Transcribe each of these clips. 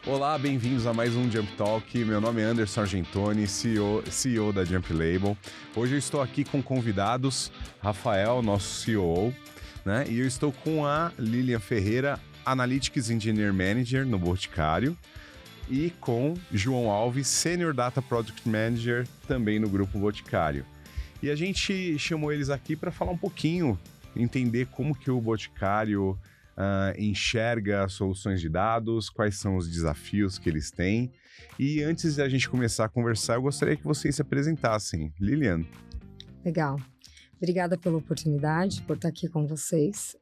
Olá, bem-vindos a mais um Jump Talk. Meu nome é Anderson Argentoni, CEO da Jump Label. Hoje eu estou aqui com convidados, Rafael, nosso COO, né? E eu estou com a Lilian Ferreira, Analytics Engineer Manager no Boticário, e com João Alves, Senior Data Product Manager, também no Grupo Boticário. E a gente chamou eles aqui para falar um pouquinho, entender como que o Boticário enxerga soluções de dados, quais são os desafios que eles têm. E antes de a gente começar a conversar, eu gostaria que vocês se apresentassem. Lilian. Legal. Obrigada pela oportunidade, por estar aqui com vocês.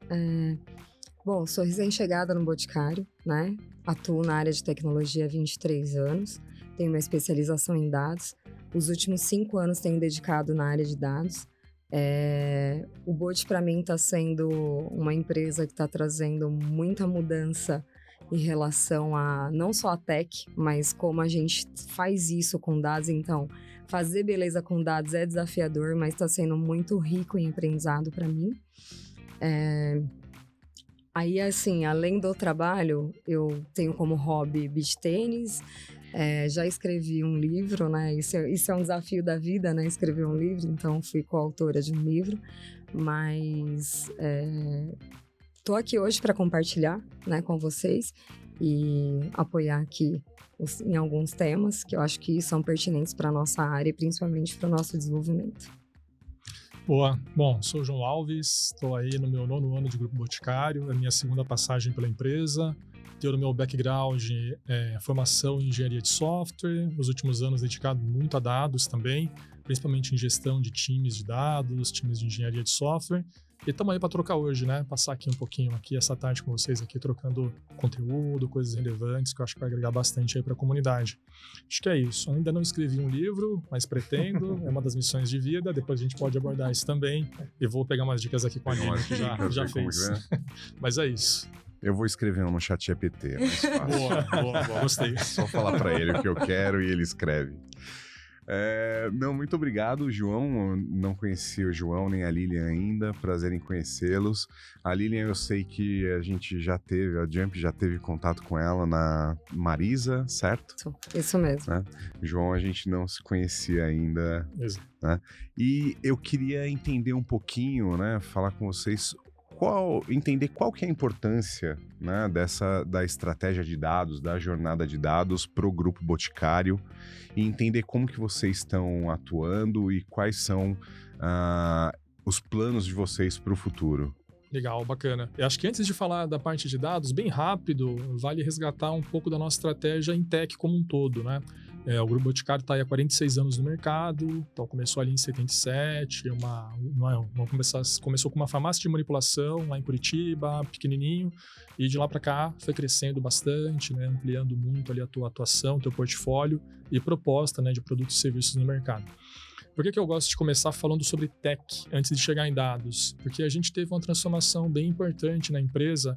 Bom, sou recém-chegada no Boticário, né? Atuo na área de tecnologia há 23 anos, tenho uma especialização em dados. Os últimos 5 anos tenho dedicado na área de dados. O Bot, para mim, está sendo uma empresa que está trazendo muita mudança em relação a não só a tech, mas como a gente faz isso com dados. Então, fazer beleza com dados é desafiador, mas está sendo muito rico em aprendizado para mim. Aí, assim, além do trabalho, eu tenho como hobby beach tênis. Já escrevi um livro, né? Isso é um desafio da vida, né? Escrever um livro, então fui coautora de um livro. Mas tô aqui hoje para compartilhar, né, com vocês e apoiar aqui em alguns temas que eu acho que são pertinentes para a nossa área e principalmente para o nosso desenvolvimento. Boa. Bom, sou o João Alves, estou aí no meu 9º ano de Grupo Boticário, é a minha 2ª passagem pela empresa. Tenho no meu background formação em engenharia de software, nos últimos anos dedicado muito a dados também, principalmente em gestão de times de dados, times de engenharia de software. E estamos aí para trocar hoje, né? Passar aqui um pouquinho essa tarde com vocês aqui, trocando conteúdo, coisas relevantes que eu acho que vai agregar bastante aí para a comunidade. Acho que é isso. Ainda não escrevi um livro, mas pretendo, é uma das missões de vida, depois a gente pode abordar isso também. E vou pegar umas dicas aqui com a Lilian, que já fez. Mas é isso. Eu vou escrever no ChatGPT, é mais fácil. Boa, gostei. Só falar para ele o que eu quero e ele escreve. Não, muito obrigado, João. Não conheci o João nem a Lilian ainda, prazer em conhecê-los. A Lilian, eu sei que a Jump já teve contato com ela na Marisa, certo? Isso mesmo. Né? João, a gente não se conhecia ainda. Exato. Né? E eu queria entender um pouquinho, né, falar com vocês entender qual que é a importância, né, da estratégia de dados, da jornada de dados para o Grupo Boticário e entender como que vocês estão atuando e quais são os planos de vocês para o futuro. Legal, bacana. Eu acho que antes de falar da parte de dados, bem rápido, vale resgatar um pouco da nossa estratégia em tech como um todo, né? O Grupo Boticário está aí há 46 anos no mercado, então começou ali em 77, começou com uma farmácia de manipulação lá em Curitiba, pequenininho, e de lá para cá foi crescendo bastante, né? Ampliando muito ali a tua atuação, teu portfólio e proposta, né, de produtos e serviços no mercado. Por que eu gosto de começar falando sobre tech antes de chegar em dados? Porque a gente teve uma transformação bem importante na empresa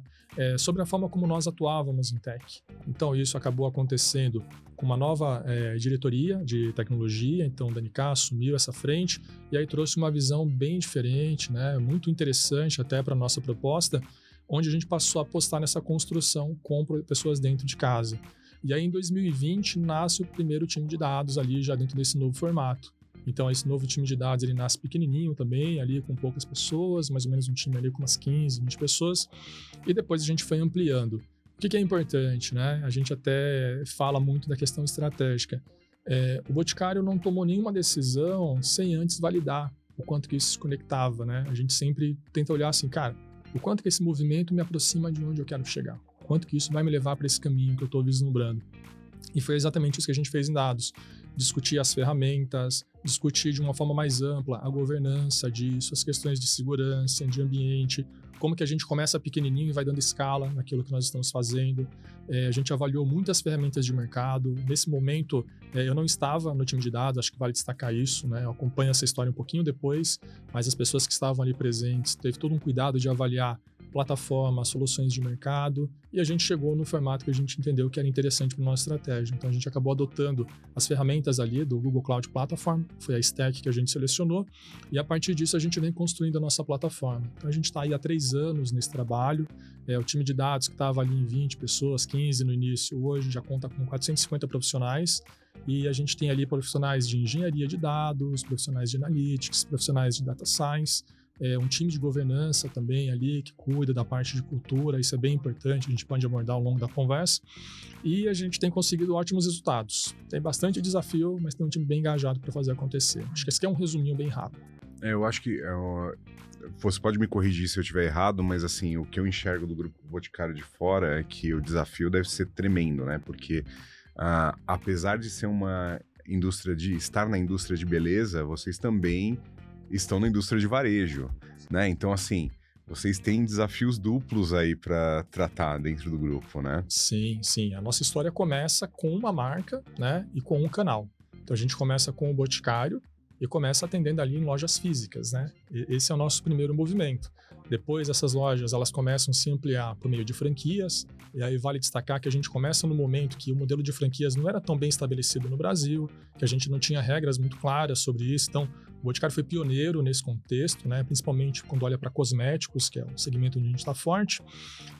sobre a forma como nós atuávamos em tech. Então isso acabou acontecendo com uma nova diretoria de tecnologia, então o Danica assumiu essa frente e aí trouxe uma visão bem diferente, né, muito interessante até para a nossa proposta, onde a gente passou a apostar nessa construção com pessoas dentro de casa. E aí em 2020 nasce o primeiro time de dados ali já dentro desse novo formato. Então, esse novo time de dados, ele nasce pequenininho também, ali com poucas pessoas, mais ou menos um time ali com umas 15, 20 pessoas, e depois a gente foi ampliando. O que é importante, né? A gente até fala muito da questão estratégica. O Boticário não tomou nenhuma decisão sem antes validar o quanto que isso se conectava, né? A gente sempre tenta olhar assim, cara, o quanto que esse movimento me aproxima de onde eu quero chegar, o quanto que isso vai me levar para esse caminho que eu estou vislumbrando. E foi exatamente isso que a gente fez em dados. Discutir as ferramentas, discutir de uma forma mais ampla a governança disso, as questões de segurança, de ambiente, como que a gente começa pequenininho e vai dando escala naquilo que nós estamos fazendo. A gente avaliou muitas ferramentas de mercado. Nesse momento, eu não estava no time de dados, acho que vale destacar isso, né? Eu acompanho essa história um pouquinho depois, mas as pessoas que estavam ali presentes, teve todo um cuidado de avaliar plataforma, soluções de mercado, e a gente chegou no formato que a gente entendeu que era interessante para a nossa estratégia. Então a gente acabou adotando as ferramentas ali do Google Cloud Platform, foi a stack que a gente selecionou, e a partir disso a gente vem construindo a nossa plataforma. Então a gente está aí há 3 anos nesse trabalho, o time de dados que estava ali em 20 pessoas, 15 no início, hoje já conta com 450 profissionais, e a gente tem ali profissionais de engenharia de dados, profissionais de analytics, profissionais de data science, um time de governança também ali que cuida da parte de cultura, isso é bem importante, a gente pode abordar ao longo da conversa, e a gente tem conseguido ótimos resultados. Tem bastante desafio, mas tem um time bem engajado para fazer acontecer. Acho que esse aqui é um resuminho bem rápido. Eu acho que você pode me corrigir se eu estiver errado, mas assim, o que eu enxergo do Grupo Boticário de fora é que o desafio deve ser tremendo, né? Porque apesar de ser uma estar na indústria de beleza, vocês também estão na indústria de varejo, né? Então, assim, vocês têm desafios duplos aí para tratar dentro do grupo, né? Sim, sim. A nossa história começa com uma marca, né? E com um canal. Então, a gente começa com o Boticário e começa atendendo ali em lojas físicas, né? Esse é o nosso primeiro movimento. Depois, essas lojas, elas começam a se ampliar por meio de franquias, e aí vale destacar que a gente começa no momento que o modelo de franquias não era tão bem estabelecido no Brasil, que a gente não tinha regras muito claras sobre isso, então o Boticário foi pioneiro nesse contexto, né? Principalmente quando olha para cosméticos, que é um segmento onde a gente está forte,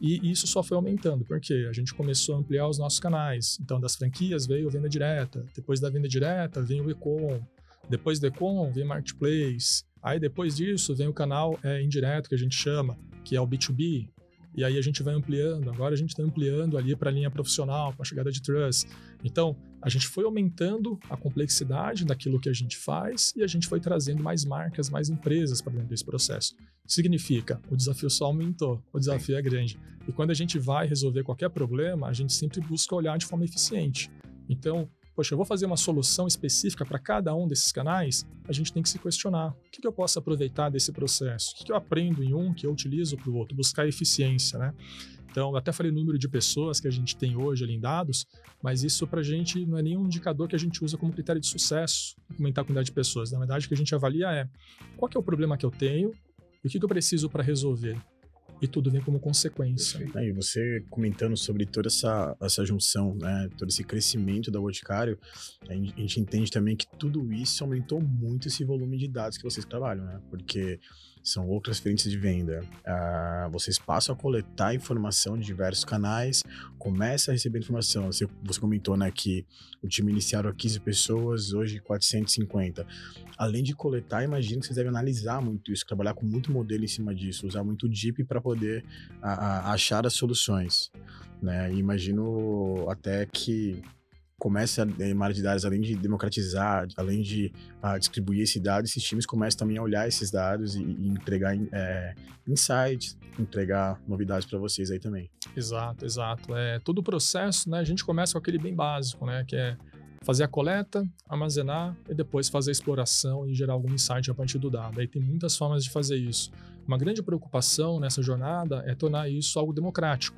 e isso só foi aumentando, porque a gente começou a ampliar os nossos canais, então das franquias veio a venda direta, depois da venda direta vem o e-com, depois do e-com vem marketplace, aí depois disso vem o canal indireto que a gente chama, que é o B2B, e aí a gente vai ampliando, agora a gente está ampliando ali para a linha profissional, com a chegada de trust. Então, a gente foi aumentando a complexidade daquilo que a gente faz e a gente foi trazendo mais marcas, mais empresas para dentro desse processo. Significa, o desafio só aumentou, o desafio é grande. E quando a gente vai resolver qualquer problema, a gente sempre busca olhar de forma eficiente. Então, poxa, eu vou fazer uma solução específica para cada um desses canais, a gente tem que se questionar. O que eu posso aproveitar desse processo? O que eu aprendo em um que eu utilizo para o outro? Buscar eficiência, né? Então, eu até falei o número de pessoas que a gente tem hoje ali em dados, mas isso para a gente não é nenhum indicador que a gente usa como critério de sucesso, aumentar a quantidade de pessoas. Na verdade, o que a gente avalia é qual que é o problema que eu tenho e o que eu preciso para resolver. E tudo vem como consequência. E você comentando sobre toda essa junção, né, todo esse crescimento da Boticário, a gente entende também que tudo isso aumentou muito esse volume de dados que vocês trabalham, né? Porque são outras frentes de venda. Vocês passam a coletar informação de diversos canais, começa a receber informação. Você comentou, né, que o time inicial era 15 pessoas, hoje 450. Além de coletar, imagino que vocês devem analisar muito isso, trabalhar com muito modelo em cima disso, usar muito Deep para poder achar as soluções, né? E imagino até que comece a área de dados, além de democratizar, além de distribuir esse dado, esses times começam também a olhar esses dados e entregar insights, entregar novidades para vocês aí também. Exato. Todo o processo, né, a gente começa com aquele bem básico, né, que é fazer a coleta, armazenar e depois fazer a exploração e gerar algum insight a partir do dado. Aí tem muitas formas de fazer isso. Uma grande preocupação nessa jornada é tornar isso algo democrático.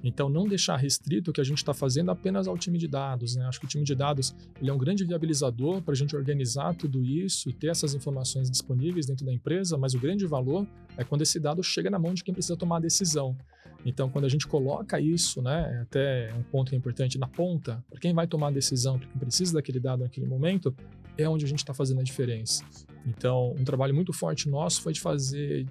Então, não deixar restrito o que a gente está fazendo apenas ao time de dados, né? Acho que o time de dados ele é um grande viabilizador para a gente organizar tudo isso e ter essas informações disponíveis dentro da empresa, mas o grande valor é quando esse dado chega na mão de quem precisa tomar a decisão. Então, quando a gente coloca isso, né, até um ponto que é importante, na ponta, para quem vai tomar a decisão, para quem precisa daquele dado naquele momento, é onde a gente está fazendo a diferença. Então, um trabalho muito forte nosso foi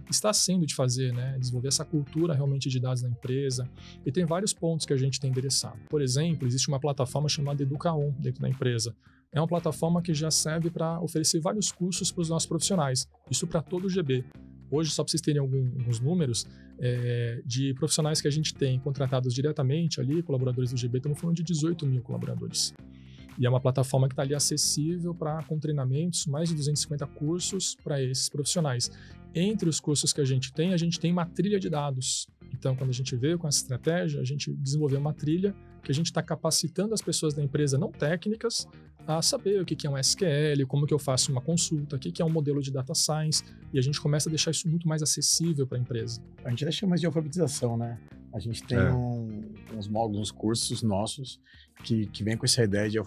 está sendo de fazer, né, desenvolver essa cultura realmente de dados na empresa, e tem vários pontos que a gente tem endereçado. Por exemplo, existe uma plataforma chamada Educa1 dentro da empresa. É uma plataforma que já serve para oferecer vários cursos para os nossos profissionais, isso para todo o GB. Hoje, só para vocês terem alguns números, de profissionais que a gente tem contratados diretamente ali, colaboradores do GB, estamos falando de 18 mil colaboradores. E é uma plataforma que está ali acessível com treinamentos, mais de 250 cursos para esses profissionais. Entre os cursos que a gente tem uma trilha de dados. Então, quando a gente veio com essa estratégia, a gente desenvolveu uma trilha que a gente está capacitando as pessoas da empresa não técnicas a saber o que é um SQL, como que eu faço uma consulta, o que é um modelo de data science, e a gente começa a deixar isso muito mais acessível para a empresa. A gente até chama de alfabetização, né? A gente tem uns módulos, uns cursos nossos que vem com essa ideia de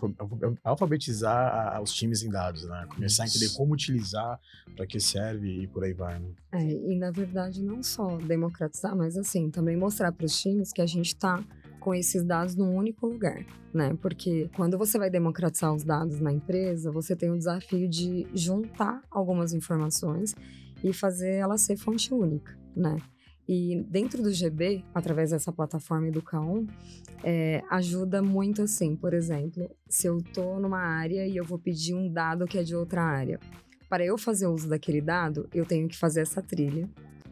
alfabetizar os times em dados, né? Começar a entender como utilizar, para que serve e por aí vai, né? E na verdade não só democratizar, mas assim, também mostrar para os times que a gente está com esses dados num único lugar, né? Porque quando você vai democratizar os dados na empresa, você tem o desafio de juntar algumas informações e fazer ela ser fonte única, né? E dentro do GB, através dessa plataforma Educa1, ajuda muito assim, por exemplo, se eu estou numa área e eu vou pedir um dado que é de outra área. Para eu fazer uso daquele dado, eu tenho que fazer essa trilha,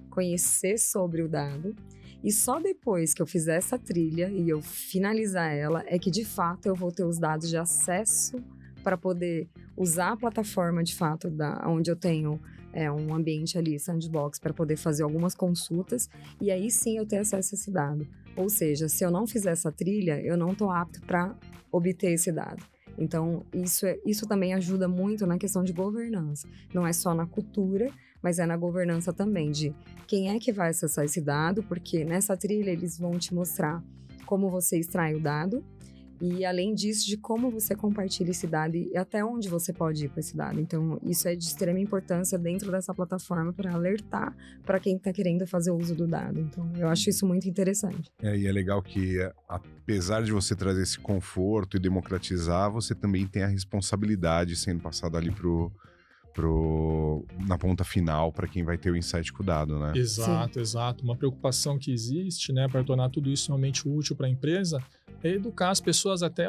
conhecer sobre o dado, e só depois que eu fizer essa trilha e eu finalizar ela, é que de fato eu vou ter os dados de acesso para poder usar a plataforma de fato onde eu tenho um ambiente ali, sandbox, para poder fazer algumas consultas, e aí sim eu ter acesso a esse dado. Ou seja, se eu não fizer essa trilha, eu não estou apto para obter esse dado. Então, isso também ajuda muito na questão de governança. Não é só na cultura, mas é na governança também, de quem é que vai acessar esse dado, porque nessa trilha eles vão te mostrar como você extrai o dado, e além disso, de como você compartilha esse dado e até onde você pode ir com esse dado. Então, isso é de extrema importância dentro dessa plataforma para alertar para quem está querendo fazer uso do dado. Então, eu acho isso muito interessante. E é legal que, apesar de você trazer esse conforto e democratizar, você também tem a responsabilidade sendo passada ali na ponta final para quem vai ter o insight com o dado, né? Exato, exato. Uma preocupação que existe, né, para tornar tudo isso realmente útil para a empresa é educar as pessoas até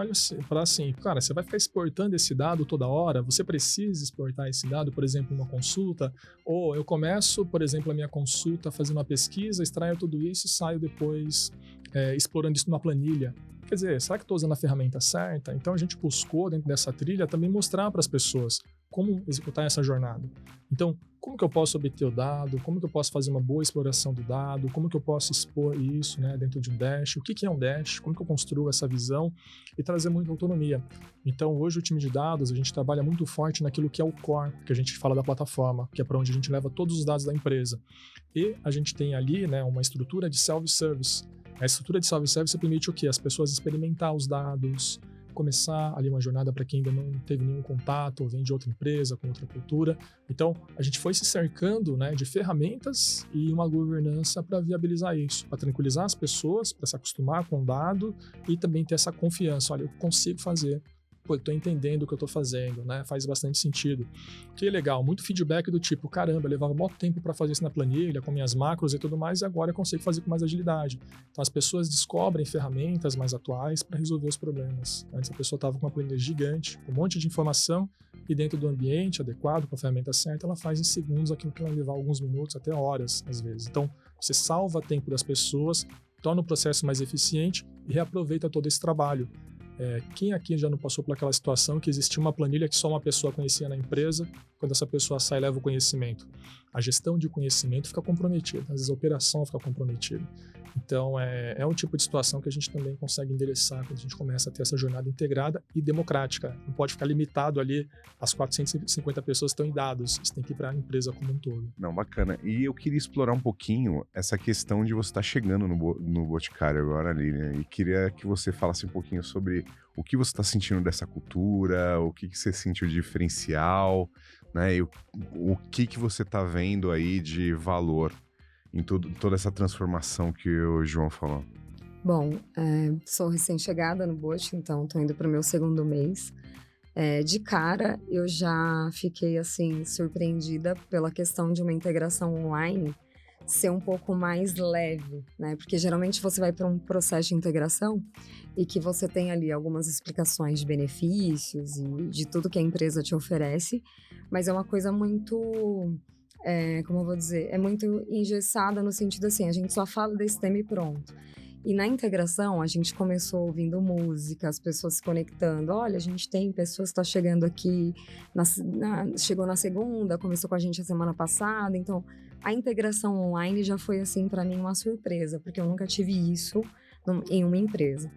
para assim, cara, você vai ficar exportando esse dado toda hora, você precisa exportar esse dado, por exemplo, em uma consulta, ou eu começo, por exemplo, a minha consulta fazendo uma pesquisa, extraio tudo isso e saio depois explorando isso numa planilha. Quer dizer, será que estou usando a ferramenta certa? Então a gente buscou dentro dessa trilha também mostrar para as pessoas como executar essa jornada. Então, como que eu posso obter o dado? Como que eu posso fazer uma boa exploração do dado? Como que eu posso expor isso, né, dentro de um dash? O que é um dash? Como que eu construo essa visão? E trazer muita autonomia. Então, hoje o time de dados, a gente trabalha muito forte naquilo que é o core, que a gente fala da plataforma, que é para onde a gente leva todos os dados da empresa. E a gente tem ali, né, uma estrutura de self-service. A estrutura de self-service permite o quê? As pessoas experimentar os dados, começar ali uma jornada para quem ainda não teve nenhum contato ou vem de outra empresa, com outra cultura. Então, a gente foi se cercando, né, de ferramentas e uma governança para viabilizar isso, para tranquilizar as pessoas, para se acostumar com o dado e também ter essa confiança. Olha, eu consigo fazer. Pô, eu tô entendendo o que eu tô fazendo, né? Faz bastante sentido. Que legal, muito feedback do tipo, caramba, eu levava muito tempo para fazer isso na planilha, com minhas macros e tudo mais, e agora eu consigo fazer com mais agilidade. Então as pessoas descobrem ferramentas mais atuais para resolver os problemas. Antes a pessoa estava com uma planilha gigante, com um monte de informação, e dentro do ambiente adequado, com a ferramenta certa, ela faz em segundos aquilo que vai levar alguns minutos, até horas, às vezes. Então, você salva tempo das pessoas, torna o processo mais eficiente e reaproveita todo esse trabalho. Quem aqui já não passou por aquela situação que existia uma planilha que só uma pessoa conhecia na empresa, quando essa pessoa sai, leva o conhecimento? A gestão de conhecimento fica comprometida, às vezes a operação fica comprometida. Então, é um tipo de situação que a gente também consegue endereçar quando a gente começa a ter essa jornada integrada e democrática. Não pode ficar limitado ali às 450 pessoas que estão em dados, isso tem que ir para a empresa como um todo. Não, bacana. E eu queria explorar um pouquinho essa questão de você estar chegando no Boticário agora ali, né? E queria que você falasse um pouquinho sobre o que você está sentindo dessa cultura, o que você sentiu de diferencial, né? E o que você está vendo aí de valor em toda essa transformação que o João falou. Bom, sou recém-chegada no Bote, então estou indo para o meu segundo mês. De cara, eu já fiquei assim surpreendida pela questão de uma integração online ser um pouco mais leve, né? Porque geralmente você vai para um processo de integração e que você tem ali algumas explicações de benefícios e de tudo que a empresa te oferece, mas é uma coisa muito, como eu vou dizer, é muito engessada no sentido assim, a gente só fala desse tema e pronto. E na integração, a gente começou ouvindo música, as pessoas se conectando. Olha, a gente tem pessoas que estão chegando aqui, chegou na segunda, começou com a gente a semana passada. Então, a integração online já foi, assim, para mim, uma surpresa, porque eu nunca tive isso em uma empresa.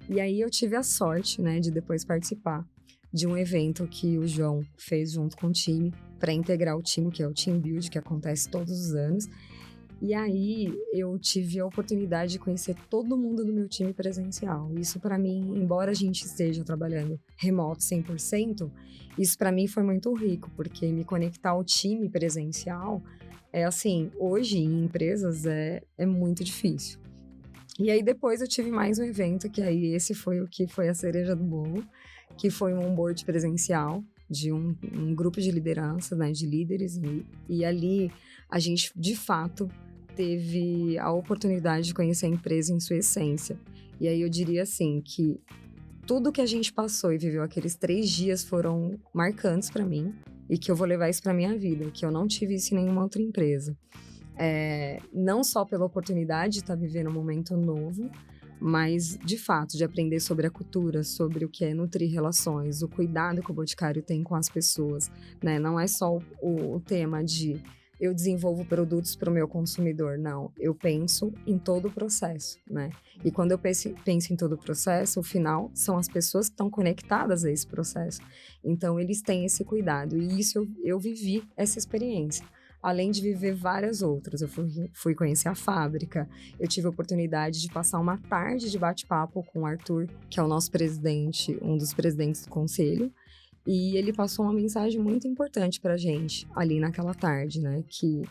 E aí, eu tive a sorte, né, de depois participar de um evento que o João fez junto com o time, para integrar o time, que é o Team Build, que acontece todos os anos. E aí eu tive a oportunidade de conhecer todo mundo do meu time presencial. Isso para mim, embora a gente esteja trabalhando remoto 100%, isso para mim foi muito rico, porque me conectar ao time presencial é assim, hoje em empresas é muito difícil. E aí depois eu tive mais um evento, que aí esse foi o que foi a cereja do bolo, que foi um onboard presencial de um grupo de liderança, né, de líderes, e ali a gente, de fato, teve a oportunidade de conhecer a empresa em sua essência. E aí eu diria assim, que tudo que a gente passou e viveu aqueles 3 dias foram marcantes para mim, e que eu vou levar isso para minha vida, que eu não tive isso em nenhuma outra empresa. Não só pela oportunidade de estar vivendo um momento novo, mas, de fato, de aprender sobre a cultura, sobre o que é nutrir relações, o cuidado que o Boticário tem com as pessoas, né? Não é só o tema de eu desenvolvo produtos para o meu consumidor, não. Eu penso em todo o processo, né? E quando eu penso em todo o processo, o final são as pessoas que estão conectadas a esse processo. Então, eles têm esse cuidado. E isso eu vivi essa experiência. Além de viver várias outras. Eu fui conhecer a fábrica, eu tive a oportunidade de passar uma tarde de bate-papo com o Arthur, que é o nosso presidente, um dos presidentes do conselho, e ele passou uma mensagem muito importante pra gente ali naquela tarde, né? Que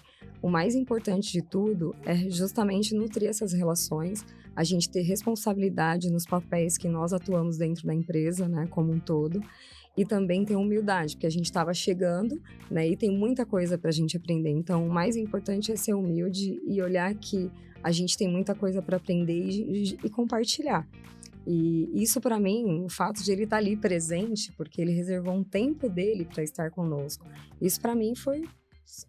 o mais importante de tudo é justamente nutrir essas relações, a gente ter responsabilidade nos papéis que nós atuamos dentro da empresa, né, como um todo, e também ter humildade, porque a gente estava chegando, né, e tem muita coisa para a gente aprender. Então, o mais importante é ser humilde e olhar que a gente tem muita coisa para aprender e compartilhar. E isso, para mim, o fato de ele estar ali presente, porque ele reservou um tempo dele para estar conosco, isso para mim foi,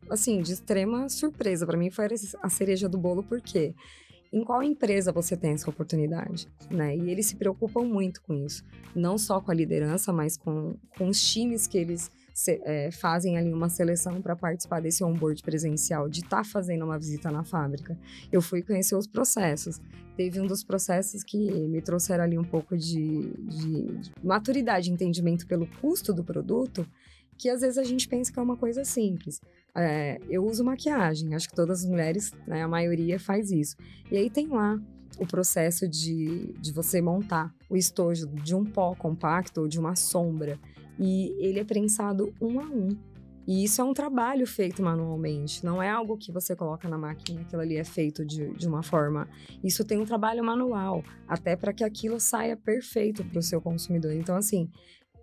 assim, de extrema surpresa. Para mim foi a cereja do bolo, porque em qual empresa você tem essa oportunidade, né? E eles se preocupam muito com isso. Não só com a liderança, mas com os times que eles fazem ali uma seleção para participar desse onboard presencial, de estar fazendo uma visita na fábrica. Eu fui conhecer os processos. Teve um dos processos que me trouxeram ali um pouco de maturidade, entendimento pelo custo do produto, que às vezes a gente pensa que é uma coisa simples. Eu uso maquiagem, acho que todas as mulheres, né, a maioria faz isso. E aí tem lá o processo de você montar o estojo de um pó compacto ou de uma sombra. E ele é prensado 1 a 1. E isso é um trabalho feito manualmente, não é algo que você coloca na máquina, aquilo ali é feito de uma forma. Isso tem um trabalho manual, até para que aquilo saia perfeito para o seu consumidor. Então, assim,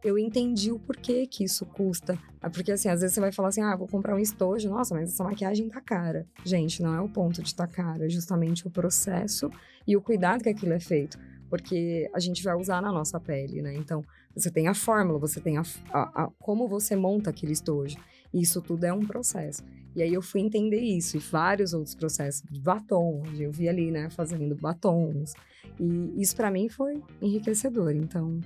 eu entendi o porquê que isso custa. Porque, assim, às vezes você vai falar assim, vou comprar um estojo, nossa, mas essa maquiagem tá cara. Gente, não é o ponto de tá cara, é justamente o processo e o cuidado que aquilo é feito. Porque a gente vai usar na nossa pele, né? Então, você tem a fórmula, você tem como você monta aquele estojo. Isso tudo é um processo. E aí eu fui entender isso e vários outros processos de batom. Eu vi ali, né, fazendo batons. E isso para mim foi enriquecedor. Então,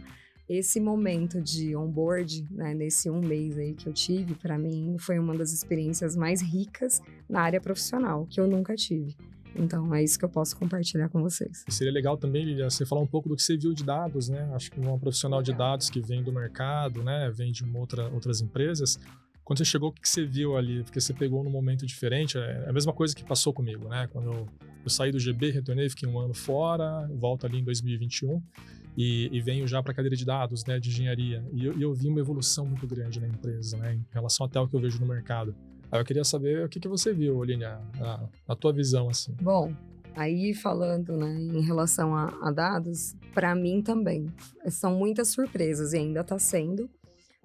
esse momento de onboard, né, nesse 1 mês aí que eu tive, para mim foi uma das experiências mais ricas na área profissional, que eu nunca tive. Então, é isso que eu posso compartilhar com vocês. E seria legal também, Lilia, você falar um pouco do que você viu de dados, né? Acho que uma profissional de dados que vem do mercado, né, vem de outras empresas. Quando você chegou, o que você viu ali? Porque você pegou num momento diferente, é a mesma coisa que passou comigo, né? Quando eu saí do GB, retornei, fiquei 1 ano fora, volto ali em 2021 e venho já para a cadeira de dados, né, de engenharia. E eu vi uma evolução muito grande na empresa, né, em relação até ao que eu vejo no mercado. Aí eu queria saber o que você viu, Aline, a tua visão, assim. Bom, aí falando, né, em relação a dados, para mim também, são muitas surpresas e ainda está sendo,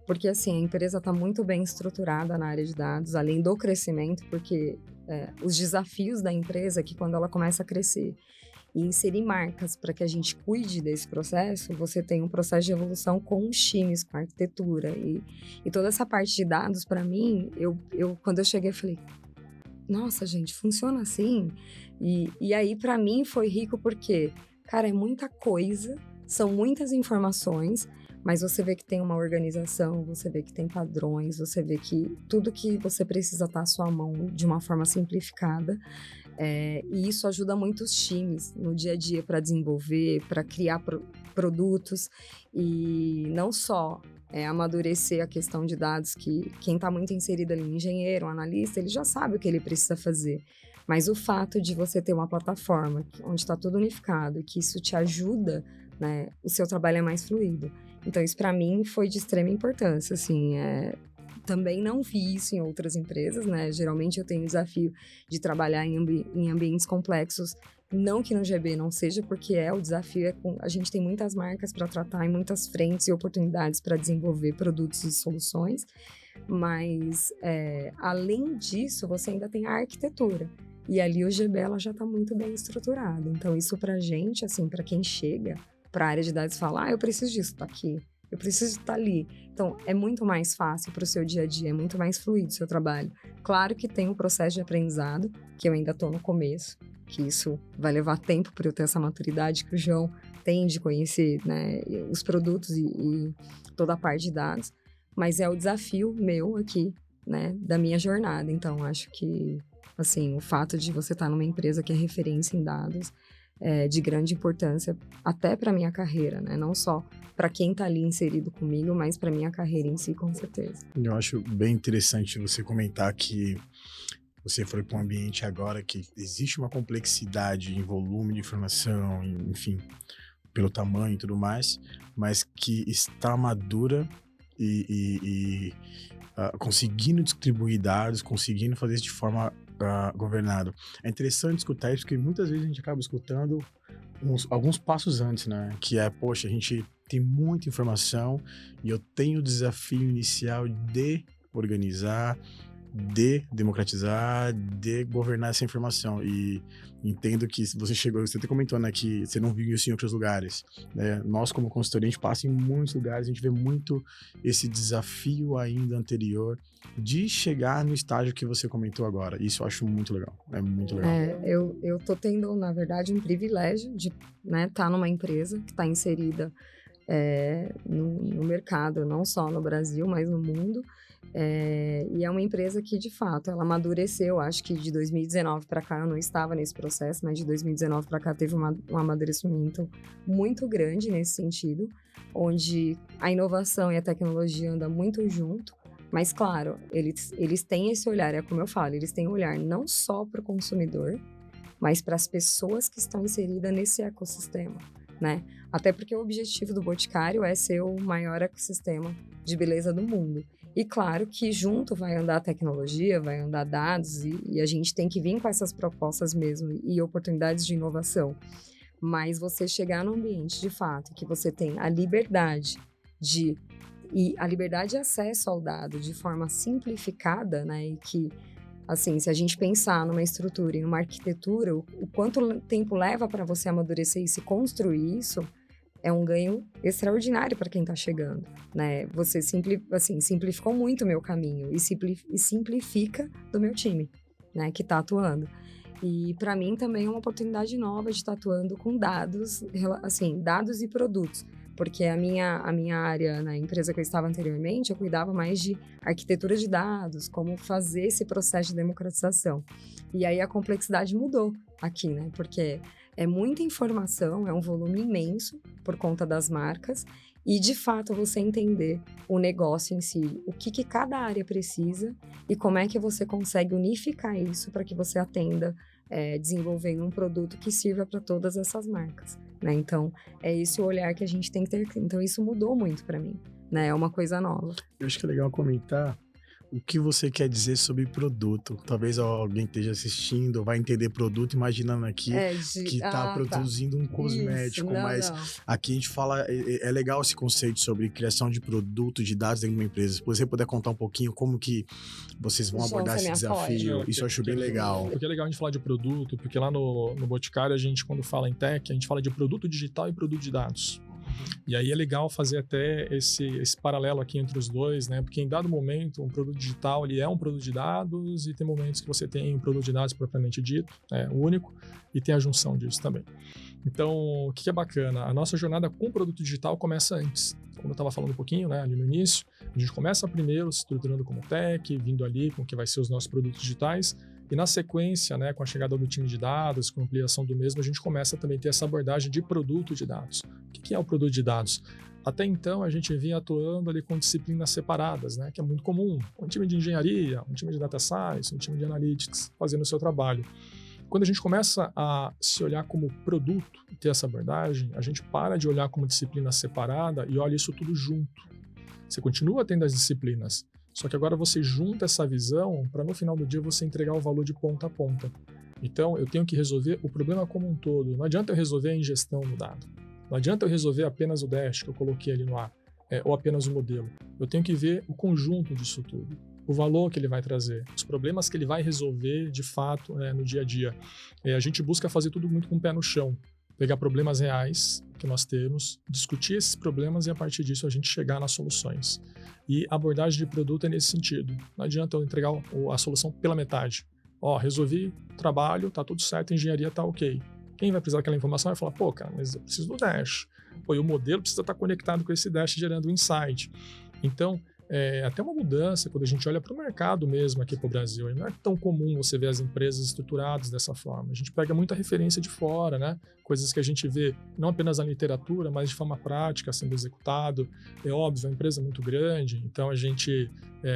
porque assim, a empresa está muito bem estruturada na área de dados, além do crescimento, porque os desafios da empresa é que quando ela começa a crescer e inserir marcas para que a gente cuide desse processo, você tem um processo de evolução com os times, com a arquitetura e toda essa parte de dados, para mim, quando eu cheguei, eu falei, nossa, gente, funciona assim? E aí, para mim, foi rico porque, cara, é muita coisa, são muitas informações, mas você vê que tem uma organização, você vê que tem padrões, você vê que tudo que você precisa estar à sua mão de uma forma simplificada. E isso ajuda muito os times no dia a dia para desenvolver, para criar produtos e não só amadurecer a questão de dados, que quem está muito inserido ali, engenheiro, analista, ele já sabe o que ele precisa fazer. Mas o fato de você ter uma plataforma onde está tudo unificado e que isso te ajuda, né, o seu trabalho é mais fluido. Então, isso para mim foi de extrema importância, assim, também não vi isso em outras empresas, né? Geralmente eu tenho o desafio de trabalhar em ambientes complexos, não que no GB não seja, porque o desafio a gente tem muitas marcas para tratar em muitas frentes e oportunidades para desenvolver produtos e soluções, mas além disso, você ainda tem a arquitetura. E ali o GB ela já está muito bem estruturado. Então, isso para a gente, assim, para quem chega para a área de dados, fala, eu preciso disso, tá aqui. Eu preciso estar ali. Então, é muito mais fácil para o seu dia a dia, é muito mais fluido o seu trabalho. Claro que tem um processo de aprendizado, que eu ainda estou no começo, que isso vai levar tempo para eu ter essa maturidade que o João tem de conhecer, né, os produtos e toda a parte de dados. Mas é o desafio meu aqui, né, da minha jornada. Então, acho que, assim, o fato de você estar numa empresa que é referência em dados é de grande importância até para minha carreira, né? Não só para quem está ali inserido comigo, mas para minha carreira em si, com certeza. Eu acho bem interessante você comentar que você foi para um ambiente agora que existe uma complexidade em volume de informação, enfim, pelo tamanho e tudo mais, mas que está madura e conseguindo distribuir dados, conseguindo fazer isso de forma governada. É interessante escutar isso, porque muitas vezes a gente acaba escutando alguns passos antes, né? Que poxa, a gente tem muita informação e eu tenho o desafio inicial de organizar, de democratizar, de governar essa informação. E entendo que você até comentou, né, que você não viu isso em outros lugares, né? Nós, como consultoria, a gente passa em muitos lugares, a gente vê muito esse desafio ainda anterior de chegar no estágio que você comentou agora. Isso eu acho muito legal, é muito legal. Eu tô tendo, na verdade, um privilégio de, né, tá numa empresa que está inserida no mercado, não só no Brasil, mas no mundo. E é uma empresa que, de fato, ela amadureceu. Acho que de 2019 para cá eu não estava nesse processo, mas de 2019 para cá teve um amadurecimento muito grande nesse sentido, onde a inovação e a tecnologia andam muito junto. Mas, claro, eles têm esse olhar, é como eu falo, eles têm um olhar não só para o consumidor, mas para as pessoas que estão inseridas nesse ecossistema, né? Até porque o objetivo do Boticário é ser o maior ecossistema de beleza do mundo. E claro que junto vai andar a tecnologia, vai andar dados, e a gente tem que vir com essas propostas mesmo e oportunidades de inovação. Mas você chegar num ambiente, de fato, que você tem a liberdade e acesso ao dado de forma simplificada, né? E que, assim, se a gente pensar numa estrutura e numa arquitetura, o quanto tempo leva para você amadurecer e se construir isso, é um ganho extraordinário para quem está chegando, né? Você simplificou muito o meu caminho e simplifica do meu time, né? Que está atuando. E para mim também é uma oportunidade nova de estar atuando com dados, assim, dados e produtos. Porque a minha área na empresa que eu estava anteriormente, eu cuidava mais de arquitetura de dados, como fazer esse processo de democratização. E aí a complexidade mudou aqui, né? Porque é muita informação, é um volume imenso por conta das marcas e, de fato, você entender o negócio em si, o que cada área precisa e como é que você consegue unificar isso para que você atenda desenvolvendo um produto que sirva para todas essas marcas, né? Então, é esse o olhar que a gente tem que ter. Então, isso mudou muito para mim, né? É uma coisa nova. Eu acho que é legal comentar o que você quer dizer sobre produto. Talvez alguém esteja assistindo, vai entender produto, imaginando aqui que está produzindo um cosmético, mas aqui a gente fala, é legal esse conceito sobre criação de produto, de dados dentro de uma empresa. Se você puder contar um pouquinho como que vocês vão abordar esse desafio, isso eu acho bem legal. Porque é legal a gente falar de produto, porque lá no Boticário a gente, quando fala em tech, a gente fala de produto digital e produto de dados. E aí é legal fazer até esse paralelo aqui entre os dois, né? Porque em dado momento, um produto digital ele é um produto de dados e tem momentos que você tem um produto de dados propriamente dito, único, e tem a junção disso também. Então, o que é bacana? A nossa jornada com o produto digital começa antes. Como eu estava falando um pouquinho, né, ali no início, a gente começa primeiro se estruturando como tech, vindo ali com o que vai ser os nossos produtos digitais, e na sequência, né, com a chegada do time de dados, com a ampliação do mesmo, a gente começa também a ter essa abordagem de produto de dados. O que é o produto de dados? Até então, a gente vinha atuando ali com disciplinas separadas, né? Que é muito comum. Um time de engenharia, um time de data science, um time de analytics fazendo o seu trabalho. Quando a gente começa a se olhar como produto e ter essa abordagem, a gente para de olhar como disciplina separada e olha isso tudo junto. Você continua tendo as disciplinas, só que agora você junta essa visão para no final do dia você entregar o valor de ponta a ponta. Então, eu tenho que resolver o problema como um todo. Não adianta eu resolver a ingestão do dado. Não adianta eu resolver apenas o dash que eu coloquei ali no ar, ou apenas o modelo. Eu tenho que ver o conjunto disso tudo. O valor que ele vai trazer, os problemas que ele vai resolver de fato no dia a dia. A gente busca fazer tudo muito com o pé no chão, pegar problemas reais que nós temos, discutir esses problemas e a partir disso a gente chegar nas soluções. E a abordagem de produto é nesse sentido. Não adianta eu entregar a solução pela metade. Resolvi o trabalho, tá tudo certo, a engenharia tá ok. Quem vai precisar daquela informação vai falar, pô, cara, mas eu preciso do dash. Pô, e o modelo precisa estar conectado com esse dash gerando um insight. Então, até uma mudança quando a gente olha para o mercado mesmo aqui para o Brasil. Não é tão comum você ver as empresas estruturadas dessa forma. A gente pega muita referência de fora, né? Coisas que a gente vê não apenas na literatura, mas de forma prática sendo executado. É óbvio, a empresa é muito grande, então a gente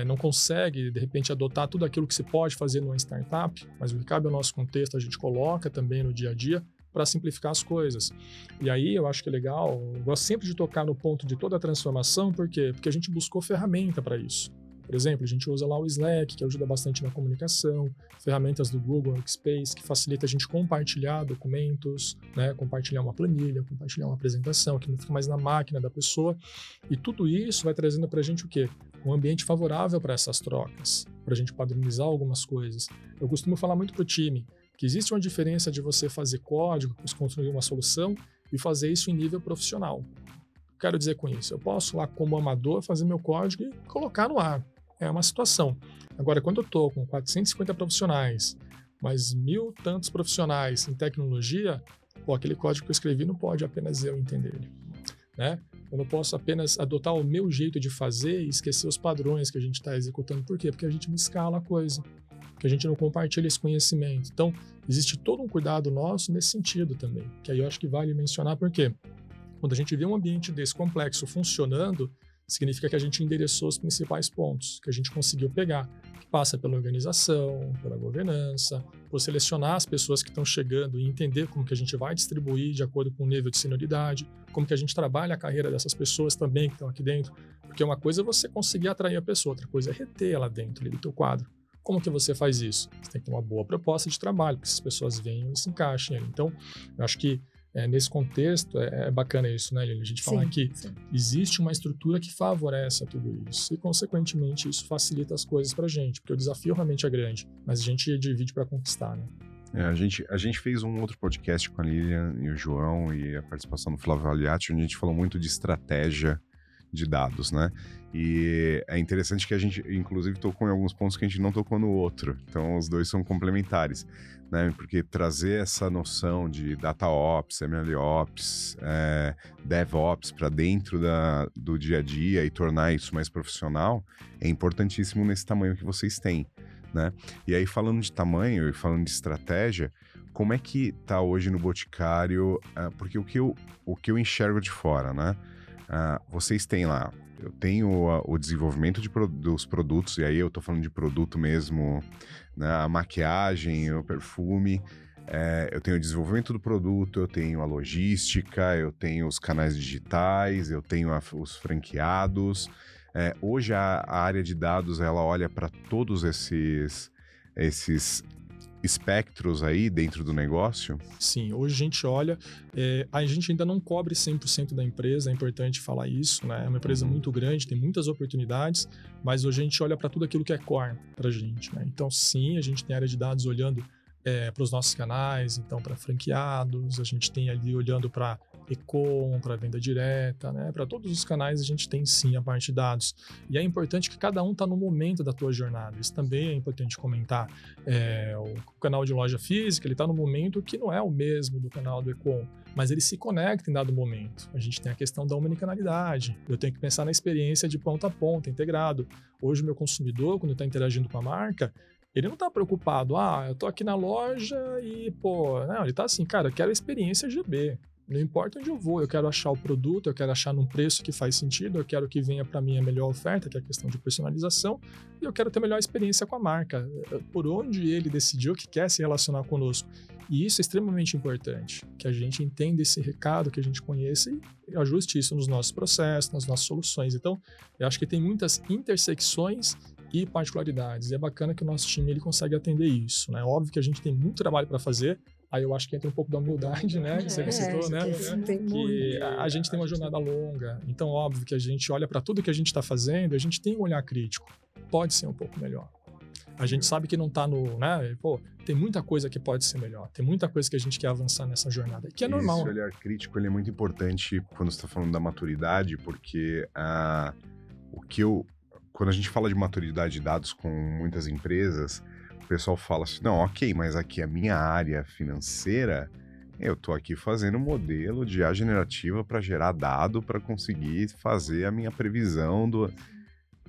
não consegue, de repente, adotar tudo aquilo que se pode fazer numa startup, mas o que cabe ao nosso contexto a gente coloca também no dia a dia para simplificar as coisas. E aí eu acho que é legal, eu gosto sempre de tocar no ponto de toda a transformação, por quê? Porque a gente buscou ferramenta para isso. Por exemplo, a gente usa lá o Slack, que ajuda bastante na comunicação, ferramentas do Google Workspace, que facilita a gente compartilhar documentos, né? Compartilhar uma planilha, compartilhar uma apresentação, que não fica mais na máquina da pessoa. E tudo isso vai trazendo para a gente o quê? Um ambiente favorável para essas trocas, para a gente padronizar algumas coisas. Eu costumo falar muito para o time, que existe uma diferença de você fazer código, construir uma solução e fazer isso em nível profissional. Quero dizer com isso, eu posso lá como amador fazer meu código e colocar no ar. É uma situação. Agora, quando eu estou com 450 profissionais, mais 1.000 tantos profissionais em tecnologia, aquele código que eu escrevi não pode apenas eu entender ele, né? Eu não posso apenas adotar o meu jeito de fazer e esquecer os padrões que a gente está executando. Por quê? Porque a gente não escala a coisa, que a gente não compartilha esse conhecimento. Então, existe todo um cuidado nosso nesse sentido também, que aí eu acho que vale mencionar, porque quando a gente vê um ambiente desse complexo funcionando, significa que a gente endereçou os principais pontos, que a gente conseguiu pegar, que passa pela organização, pela governança, por selecionar as pessoas que estão chegando e entender como que a gente vai distribuir de acordo com o nível de senioridade, como que a gente trabalha a carreira dessas pessoas também que estão aqui dentro, porque uma coisa é você conseguir atrair a pessoa, outra coisa é reter ela dentro ali do teu quadro. Como que você faz isso? Você tem que ter uma boa proposta de trabalho, que essas pessoas venham e se encaixem ali. Então, eu acho que nesse contexto é bacana isso, né, Lili? A gente falar que existe uma estrutura que favorece a tudo isso e, consequentemente, isso facilita as coisas para a gente, porque o desafio realmente é grande, mas a gente divide para conquistar, né? A gente fez um outro podcast com a Lilian e o João e a participação do Flávio Aliati, onde a gente falou muito de estratégia de dados, né? E é interessante que a gente, inclusive, tocou em alguns pontos que a gente não tocou no outro. Então, os dois são complementares, né? Porque trazer essa noção de DataOps, MLOps, DevOps para dentro do dia a dia e tornar isso mais profissional é importantíssimo nesse tamanho que vocês têm, né? E aí, falando de tamanho e falando de estratégia, como é que tá hoje no Boticário? Porque o que eu enxergo de fora, né? Vocês têm lá, eu tenho o desenvolvimento dos produtos, e aí eu tô falando de produto mesmo, né, a maquiagem, o perfume, eu tenho o desenvolvimento do produto, eu tenho a logística, eu tenho os canais digitais, eu tenho os franqueados. Hoje a área de dados, ela olha para todos esses espectros aí dentro do negócio? Sim, hoje a gente olha, a gente ainda não cobre 100% da empresa, é importante falar isso, né? É uma empresa muito grande, tem muitas oportunidades, mas hoje a gente olha para tudo aquilo que é core para a gente, né? Então, sim, a gente tem área de dados olhando para os nossos canais, então para franqueados, a gente tem ali olhando para e-com, para venda direta, né? Para todos os canais a gente tem sim a parte de dados. E é importante que cada um está no momento da tua jornada. Isso também é importante comentar. O canal de loja física, ele está no momento que não é o mesmo do canal do e-com, mas ele se conecta em dado momento. A gente tem a questão da omnicanalidade. Eu tenho que pensar na experiência de ponta a ponta, integrado. Hoje o meu consumidor, quando está interagindo com a marca, ele não tá preocupado, eu tô aqui na loja e, não, ele tá assim, cara, eu quero a experiência GB. Não importa onde eu vou, eu quero achar o produto, eu quero achar num preço que faz sentido, eu quero que venha para mim a melhor oferta, que é a questão de personalização, e eu quero ter a melhor experiência com a marca, por onde ele decidiu que quer se relacionar conosco. E isso é extremamente importante, que a gente entenda esse recado, que a gente conheça e ajuste isso nos nossos processos, nas nossas soluções. Então, eu acho que tem muitas intersecções e particularidades, e é bacana que o nosso time ele consegue atender isso, né? Óbvio que a gente tem muito trabalho para fazer. Aí eu acho que entra um pouco da humildade, né? Que você citou, né? Que a gente tem uma jornada longa. Então, óbvio que a gente olha para tudo que a gente está fazendo, a gente tem um olhar crítico. Pode ser um pouco melhor. A gente sabe que não está no... né? Pô, tem muita coisa que pode ser melhor. Tem muita coisa que a gente quer avançar nessa jornada. Que é normal. Esse olhar crítico ele é muito importante quando você está falando da maturidade, porque quando a gente fala de maturidade de dados com muitas empresas... O pessoal fala assim, não, ok, mas aqui a minha área financeira, eu tô aqui fazendo um modelo de IA generativa para gerar dado para conseguir fazer a minha previsão do...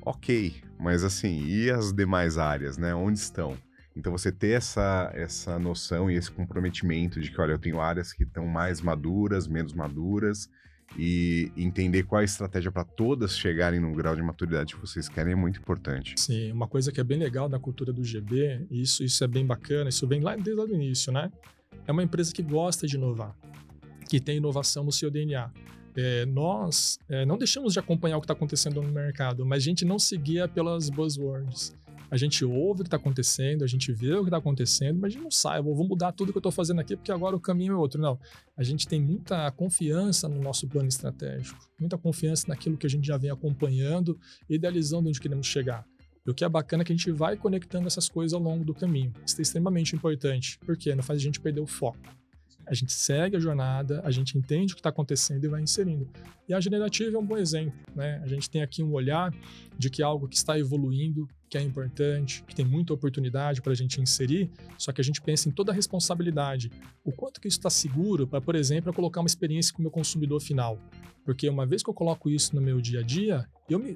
Ok, mas assim, e as demais áreas, né? Onde estão? Então você ter essa noção e esse comprometimento de que, olha, eu tenho áreas que estão mais maduras, menos maduras, e entender qual é a estratégia para todas chegarem no grau de maturidade que vocês querem é muito importante. Sim, uma coisa que é bem legal da cultura do GB, e isso é bem bacana, isso vem lá desde o início, né? É uma empresa que gosta de inovar, que tem inovação no seu DNA. Nós não deixamos de acompanhar o que está acontecendo no mercado, mas a gente não seguia pelas buzzwords. A gente ouve o que está acontecendo, a gente vê o que está acontecendo, mas a gente não sai, vou mudar tudo que eu estou fazendo aqui porque agora o caminho é outro. Não, a gente tem muita confiança no nosso plano estratégico, muita confiança naquilo que a gente já vem acompanhando, idealizando onde queremos chegar. E o que é bacana é que a gente vai conectando essas coisas ao longo do caminho. Isso é extremamente importante, porque não faz a gente perder o foco. A gente segue a jornada, a gente entende o que está acontecendo e vai inserindo. E a generativa é um bom exemplo, né? A gente tem aqui um olhar de que algo que está evoluindo, que é importante, que tem muita oportunidade para a gente inserir, só que a gente pensa em toda a responsabilidade. O quanto que isso está seguro para, por exemplo, eu colocar uma experiência com o meu consumidor final. Porque uma vez que eu coloco isso no meu dia a dia,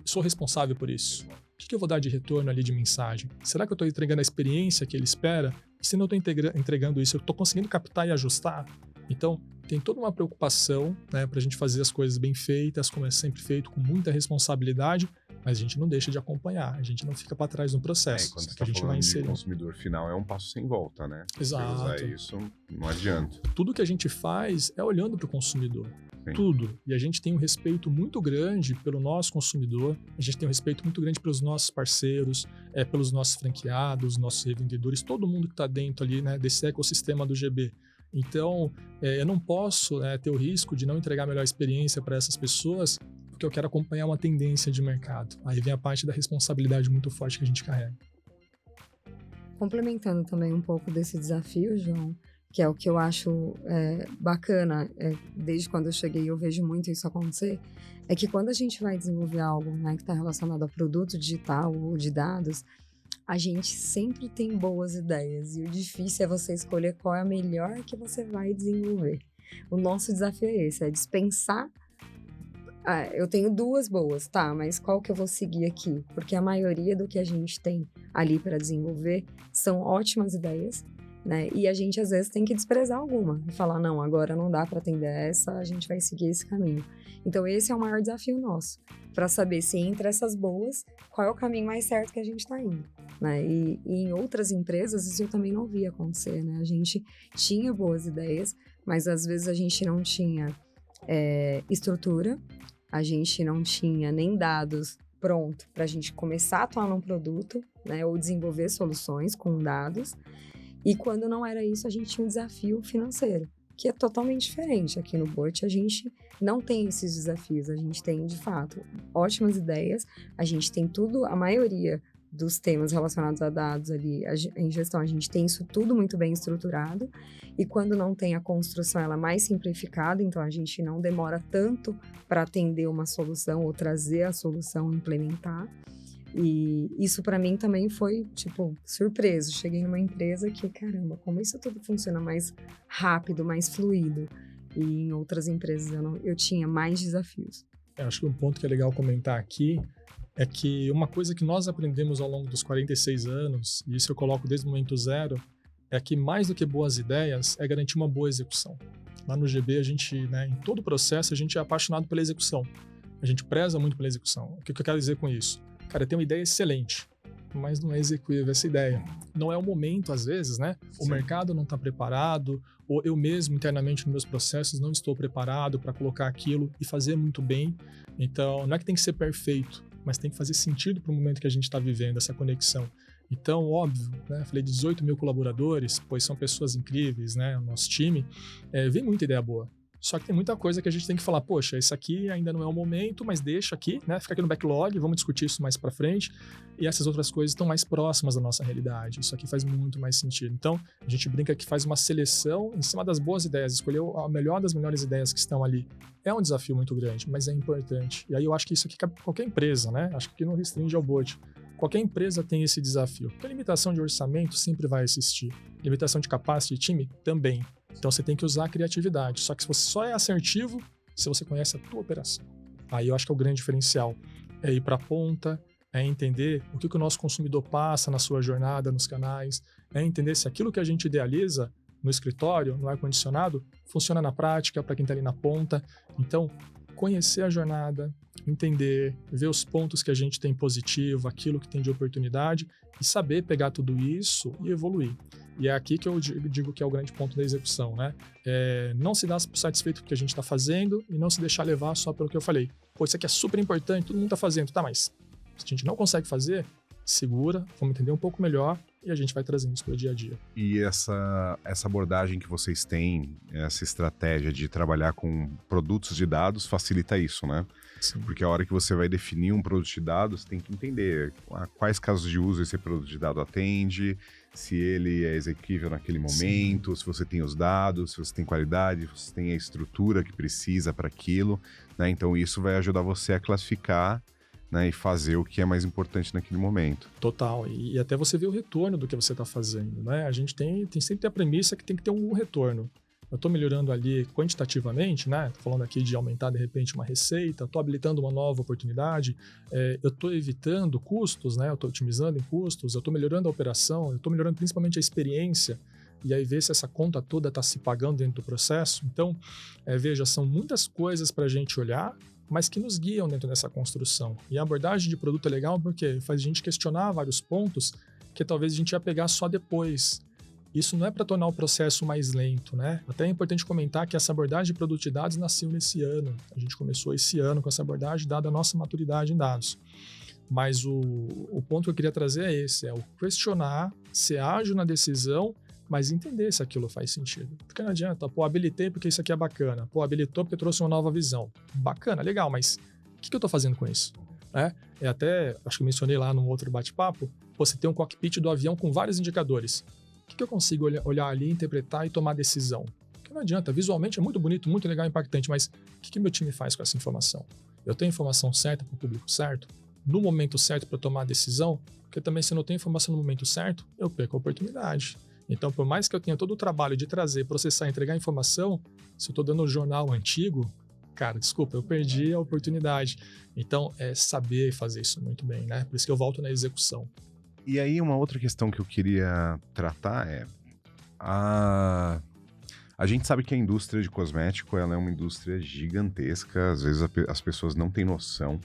sou responsável por isso. O que eu vou dar de retorno ali de mensagem? Será que eu estou entregando a experiência que ele espera? E se não estou entregando isso, eu estou conseguindo captar e ajustar? Então, tem toda uma preocupação, né, para a gente fazer as coisas bem feitas, como é sempre feito, com muita responsabilidade, mas a gente não deixa de acompanhar, a gente não fica para trás no processo. Quando você que a gente vai inserir. O consumidor final é um passo sem volta, né? Exato. Você usar isso, não adianta. Tudo que a gente faz é olhando para o consumidor. Sim. Tudo. E a gente tem um respeito muito grande pelo nosso consumidor, a gente tem um respeito muito grande pelos nossos parceiros, pelos nossos franqueados, nossos revendedores, todo mundo que está dentro ali, né, desse ecossistema do GB. Então, eu não posso ter o risco de não entregar a melhor experiência para essas pessoas, porque eu quero acompanhar uma tendência de mercado. Aí vem a parte da responsabilidade muito forte que a gente carrega. Complementando também um pouco desse desafio, João, que é o que eu acho bacana, desde quando eu cheguei eu vejo muito isso acontecer, é que quando a gente vai desenvolver algo, né, que está relacionado a produto digital ou de dados, a gente sempre tem boas ideias e o difícil é você escolher qual é a melhor que você vai desenvolver. O nosso desafio é esse, é dispensar. Eu tenho duas boas, tá, mas qual que eu vou seguir aqui? Porque a maioria do que a gente tem ali para desenvolver são ótimas ideias, né? E a gente às vezes tem que desprezar alguma e falar, não, agora não dá para atender essa, a gente vai seguir esse caminho. Então esse é o maior desafio nosso, para saber se entre essas boas, qual é o caminho mais certo que a gente está indo, né? E em outras empresas isso eu também não via acontecer, né? A gente tinha boas ideias, mas às vezes a gente não tinha estrutura, a gente não tinha nem dados pronto para a gente começar a atuar num produto, né? Ou desenvolver soluções com dados. E quando não era isso, a gente tinha um desafio financeiro, que é totalmente diferente. Aqui no Bot, a gente não tem esses desafios. A gente tem, de fato, ótimas ideias. A gente tem tudo, a maioria dos temas relacionados a dados ali, em gestão, a gente tem isso tudo muito bem estruturado. E quando não tem a construção, ela é mais simplificada. Então, a gente não demora tanto para atender uma solução ou trazer a solução e implementar. E isso para mim também foi, surpresa. Cheguei numa empresa que, caramba, como isso tudo funciona mais rápido, mais fluido. E em outras empresas eu tinha mais desafios. Eu acho que um ponto que é legal comentar aqui é que uma coisa que nós aprendemos ao longo dos 46 anos, e isso eu coloco desde o momento zero, é que mais do que boas ideias é garantir uma boa execução. Lá no GB, a gente, né, em todo o processo, a gente é apaixonado pela execução. A gente preza muito pela execução. O que eu quero dizer com isso? Cara, eu tenho uma ideia excelente, mas não é execuível essa ideia. Não é o momento, às vezes, né? O mercado não está preparado, ou eu mesmo, internamente, nos meus processos, não estou preparado para colocar aquilo e fazer muito bem. Então, não é que tem que ser perfeito, mas tem que fazer sentido para o momento que a gente está vivendo, essa conexão. Então, óbvio, né? Falei 18 mil colaboradores, pois são pessoas incríveis, né? O nosso time, vem muita ideia boa. Só que tem muita coisa que a gente tem que falar, poxa, isso aqui ainda não é o momento, mas deixa aqui, né? Fica aqui no backlog, vamos discutir isso mais para frente. E essas outras coisas estão mais próximas da nossa realidade. Isso aqui faz muito mais sentido. Então, a gente brinca que faz uma seleção em cima das boas ideias, escolher a melhor das melhores ideias que estão ali. É um desafio muito grande, mas é importante. E aí eu acho que isso aqui cabe pra qualquer empresa, né? Acho que não restringe ao Bolt. Qualquer empresa tem esse desafio. Porque a limitação de orçamento sempre vai existir. Limitação de capacity de time também. Então você tem que usar a criatividade. Só que se você só é assertivo se você conhece a tua operação. Aí eu acho que é o grande diferencial. É ir para a ponta, é entender o que o nosso consumidor passa na sua jornada, nos canais, é entender se aquilo que a gente idealiza no escritório, no ar-condicionado, funciona na prática para quem está ali na ponta. Então, conhecer a jornada, entender, ver os pontos que a gente tem positivo, aquilo que tem de oportunidade e saber pegar tudo isso e evoluir. E é aqui que eu digo que é o grande ponto da execução, né? Não se dar satisfeito com o que a gente está fazendo e não se deixar levar só pelo que eu falei. Pô, isso aqui é super importante, todo mundo está fazendo, tá, mas se a gente não consegue fazer, segura, vamos entender um pouco melhor e a gente vai trazendo isso para o dia a dia. E essa abordagem que vocês têm, essa estratégia de trabalhar com produtos de dados facilita isso, né? Sim. Porque a hora que você vai definir um produto de dados, você tem que entender quais casos de uso esse produto de dado atende, se ele é execuível naquele momento, se você tem os dados, se você tem qualidade, se você tem a estrutura que precisa para aquilo, né? Então isso vai ajudar você a classificar, né, e fazer o que é mais importante naquele momento. Total, e até você ver o retorno do que você está fazendo, né? A gente tem sempre a premissa que tem que ter um retorno. Eu estou melhorando ali quantitativamente, né? Estou falando aqui de aumentar, de repente, uma receita, estou habilitando uma nova oportunidade, eu estou evitando custos, né? Eu estou otimizando em custos, eu estou melhorando a operação, eu estou melhorando principalmente a experiência, e aí ver se essa conta toda está se pagando dentro do processo. Então, veja, são muitas coisas para a gente olhar, mas que nos guiam dentro dessa construção. E a abordagem de produto é legal porque faz a gente questionar vários pontos que talvez a gente ia pegar só depois. Isso não é para tornar o processo mais lento, né? Até é importante comentar que essa abordagem de produto de dados nasceu nesse ano. A gente começou esse ano com essa abordagem, dada a nossa maturidade em dados. Mas o ponto que eu queria trazer é esse, é o questionar, ser ágil na decisão, mas entender se aquilo faz sentido. Porque não adianta, pô, habilitei porque isso aqui é bacana, pô, habilitou porque trouxe uma nova visão. Bacana, legal, mas o que eu estou fazendo com isso? Até, acho que eu mencionei lá num outro bate-papo, você tem um cockpit do avião com vários indicadores. O que eu consigo olhar ali, interpretar e tomar decisão? Porque não adianta, visualmente é muito bonito, muito legal, impactante, mas o que meu time faz com essa informação? Eu tenho a informação certa para o público certo? No momento certo para tomar a decisão? Porque também se eu não tenho informação no momento certo, eu perco a oportunidade. Então, por mais que eu tenha todo o trabalho de trazer, processar, entregar informação, se eu estou dando um jornal antigo, cara, desculpa, eu perdi a oportunidade. Então, é saber fazer isso muito bem, né? Por isso que eu volto na execução. E aí, uma outra questão que eu queria tratar é... A gente sabe que a indústria de cosmético, ela é uma indústria gigantesca. Às vezes as pessoas não têm noção,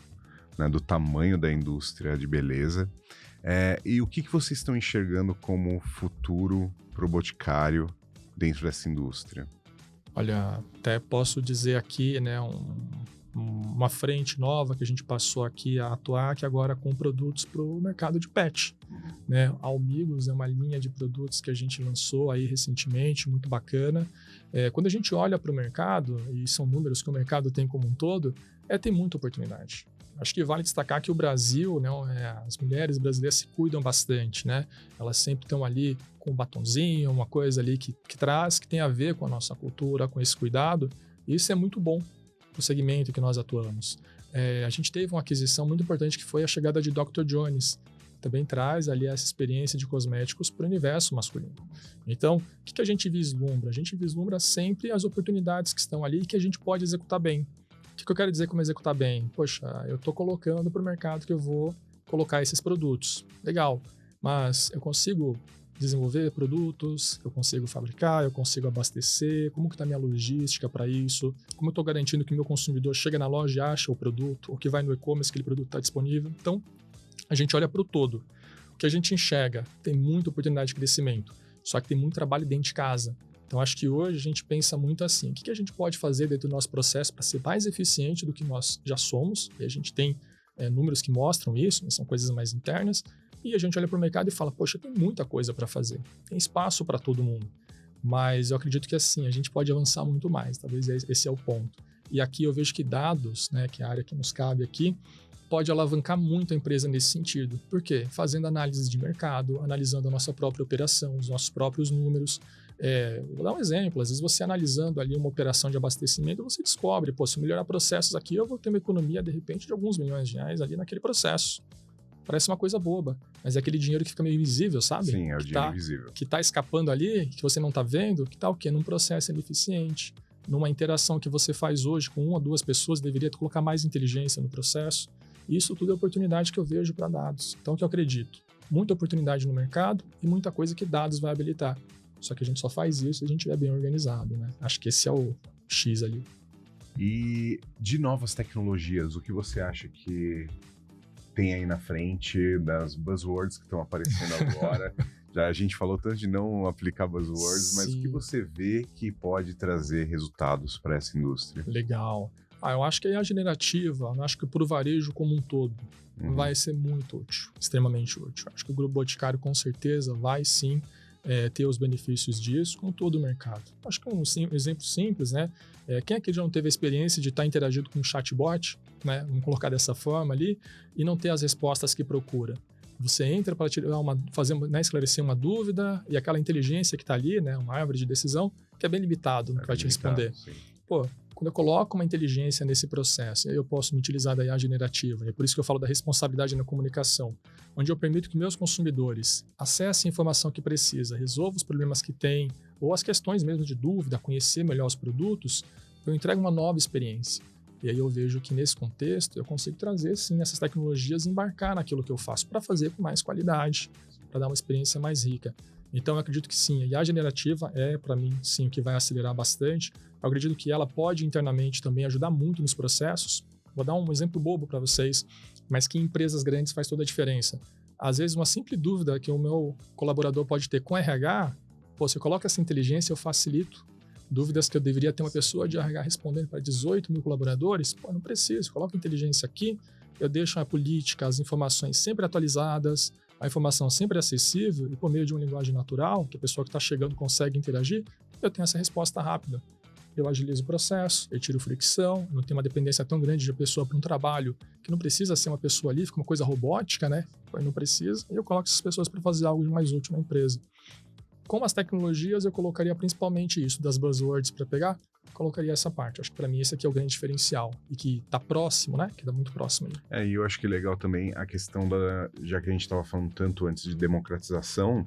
né, do tamanho da indústria de beleza. E o que vocês estão enxergando como futuro para o Boticário dentro dessa indústria? Olha, até posso dizer aqui, né, uma frente nova que a gente passou aqui a atuar, que agora com produtos para o mercado de pet. Né? A Almigos é uma linha de produtos que a gente lançou aí recentemente, muito bacana. Quando a gente olha para o mercado, e são números que o mercado tem como um todo, tem muita oportunidade. Acho que vale destacar que o Brasil, né, as mulheres brasileiras se cuidam bastante, né? Elas sempre estão ali com um batonzinho, uma coisa ali que traz, que tem a ver com a nossa cultura, com esse cuidado. E isso é muito bom para o segmento que nós atuamos. A gente teve uma aquisição muito importante que foi a chegada de Dr. Jones. Também traz ali essa experiência de cosméticos para o universo masculino. Então, o que a gente vislumbra? A gente vislumbra sempre as oportunidades que estão ali e que a gente pode executar bem. O que eu quero dizer como executar bem? Poxa, eu estou colocando para o mercado que eu vou colocar esses produtos. Legal, mas eu consigo desenvolver produtos, eu consigo fabricar, eu consigo abastecer, como que está a minha logística para isso, como eu estou garantindo que o meu consumidor chega na loja e acha o produto, ou que vai no e-commerce, aquele produto está disponível. Então, a gente olha para o todo. O que a gente enxerga, tem muita oportunidade de crescimento, só que tem muito trabalho dentro de casa. Então, acho que hoje a gente pensa muito assim, o que a gente pode fazer dentro do nosso processo para ser mais eficiente do que nós já somos, e a gente tem números que mostram isso, são coisas mais internas, e a gente olha para o mercado e fala, poxa, tem muita coisa para fazer, tem espaço para todo mundo, mas eu acredito que assim, a gente pode avançar muito mais, talvez esse é o ponto. E aqui eu vejo que dados, né, que é a área que nos cabe aqui, pode alavancar muito a empresa nesse sentido. Por quê? Fazendo análises de mercado, analisando a nossa própria operação, os nossos próprios números. Vou dar um exemplo, às vezes você analisando ali uma operação de abastecimento, você descobre, se eu melhorar processos aqui, eu vou ter uma economia, de repente, de alguns milhões de reais ali naquele processo. Parece uma coisa boba, mas é aquele dinheiro que fica meio invisível, sabe? Sim, é o dinheiro invisível. Que está escapando ali, que você não está vendo, que está o quê? Num processo ineficiente, numa interação que você faz hoje com 1 ou 2 pessoas, deveria colocar mais inteligência no processo. Isso tudo é oportunidade que eu vejo para dados. Então, o que eu acredito? Muita oportunidade no mercado e muita coisa que dados vai habilitar. Só que a gente só faz isso se a gente estiver bem organizado, né? Acho que esse é o X ali. E de novas tecnologias, o que você acha que tem aí na frente das buzzwords que estão aparecendo agora? Já a gente falou tanto de não aplicar buzzwords, mas o que você vê que pode trazer resultados para essa indústria? Legal. Eu acho que a IA generativa, eu acho que para o varejo como um todo, vai ser muito útil, extremamente útil. Acho que o Grupo Boticário, com certeza, vai sim ter os benefícios disso com todo o mercado. Acho que um exemplo simples, né? Quem aqui já não teve a experiência de estar interagindo com um chatbot, né? Vamos colocar dessa forma ali, e não ter as respostas que procura. Você entra para esclarecer uma dúvida e aquela inteligência que está ali, né? Uma árvore de decisão, que é bem limitado no que vai te responder. Sim. Quando eu coloco uma inteligência nesse processo, aí eu posso me utilizar da IA generativa. É por isso que eu falo da responsabilidade na comunicação, onde eu permito que meus consumidores acessem a informação que precisa, resolvam os problemas que têm, ou as questões mesmo de dúvida, conhecer melhor os produtos, eu entrego uma nova experiência. E aí eu vejo que nesse contexto eu consigo trazer, sim, essas tecnologias e embarcar naquilo que eu faço para fazer com mais qualidade, para dar uma experiência mais rica. Então, eu acredito que sim, a IA generativa é, para mim, sim, o que vai acelerar bastante. Eu acredito que ela pode internamente também ajudar muito nos processos. Vou dar um exemplo bobo para vocês, mas que em empresas grandes faz toda a diferença. Às vezes, uma simples dúvida que o meu colaborador pode ter com RH, você coloca essa inteligência, eu facilito. Dúvidas que eu deveria ter uma pessoa de RH respondendo para 18 mil colaboradores, não preciso, coloca inteligência aqui, eu deixo a política, as informações sempre atualizadas, a informação sempre acessível e por meio de uma linguagem natural, que a pessoa que está chegando consegue interagir, eu tenho essa resposta rápida. Eu agilizo o processo, eu tiro fricção, não tenho uma dependência tão grande de pessoa para um trabalho que não precisa ser uma pessoa ali, fica uma coisa robótica, né? Não precisa, e eu coloco essas pessoas para fazer algo de mais útil na empresa. Com as tecnologias, eu colocaria principalmente isso, das buzzwords para pegar, colocaria essa parte. Acho que para mim esse aqui é o grande diferencial e que está próximo, né? Que está muito próximo aí. E eu acho que legal também a questão já que a gente estava falando tanto antes de democratização,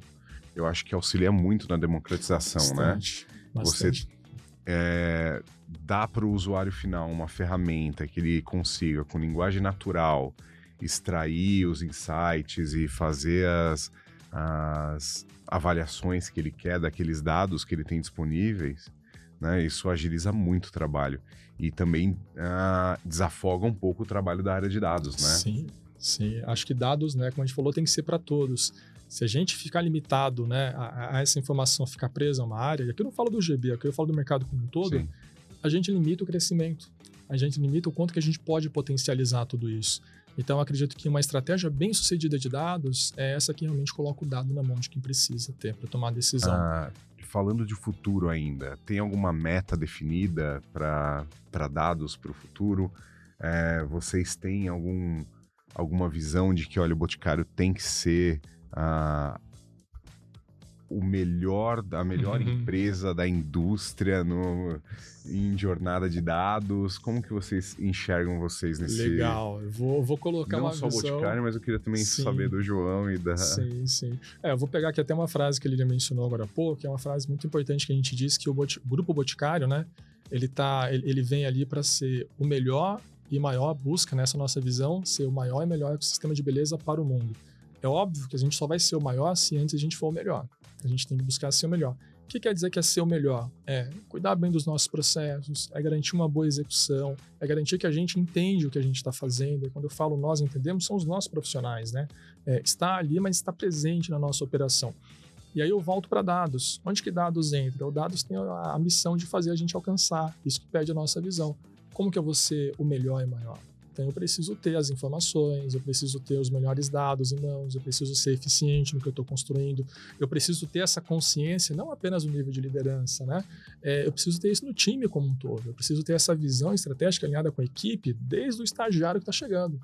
eu acho que auxilia muito na democratização, Bastante. Você dá para o usuário final uma ferramenta que ele consiga, com linguagem natural, extrair os insights e fazer as avaliações que ele quer daqueles dados que ele tem disponíveis, né? Isso agiliza muito o trabalho e também desafoga um pouco o trabalho da área de dados, né? Sim. Acho que dados, né, como a gente falou, tem que ser para todos. Se a gente ficar limitado, né, a essa informação, ficar presa a uma área, e aqui eu não falo do GB, aqui eu falo do mercado como um todo, Sim. A gente limita o crescimento, a gente limita o quanto que a gente pode potencializar tudo isso. Então, eu acredito que uma estratégia bem sucedida de dados é essa que realmente coloca o dado na mão de quem precisa ter para tomar a decisão. Falando de futuro ainda, tem alguma meta definida para dados para o futuro? Vocês têm alguma visão de que, olha, o Boticário tem que ser a melhor empresa da indústria em jornada de dados? Como que vocês enxergam vocês nesse... Legal, eu vou colocar não uma só visão... Boticário, mas eu queria também saber do João e da... Sim. Eu vou pegar aqui até uma frase que ele já mencionou agora há pouco, que é uma frase muito importante que a gente diz que o Grupo Boticário, né, ele vem ali para ser o melhor e maior, busca nessa nossa visão, ser o maior e melhor ecossistema de beleza para o mundo. É óbvio que a gente só vai ser o maior se antes a gente for o melhor. A gente tem que buscar ser o melhor. O que quer dizer que é ser o melhor? É cuidar bem dos nossos processos, é garantir uma boa execução, é garantir que a gente entende o que a gente está fazendo. E quando eu falo nós entendemos, são os nossos profissionais, né? Está ali, mas está presente na nossa operação. E aí eu volto para dados. Onde que dados entra? O dados tem a missão de fazer a gente alcançar. Isso que pede a nossa visão. Como que eu vou ser o melhor e maior? Então eu preciso ter as informações, eu preciso ter os melhores dados em mãos, eu preciso ser eficiente no que eu estou construindo, eu preciso ter essa consciência, não apenas no nível de liderança, né? Eu preciso ter isso no time como um todo, eu preciso ter essa visão estratégica alinhada com a equipe, desde o estagiário que está chegando,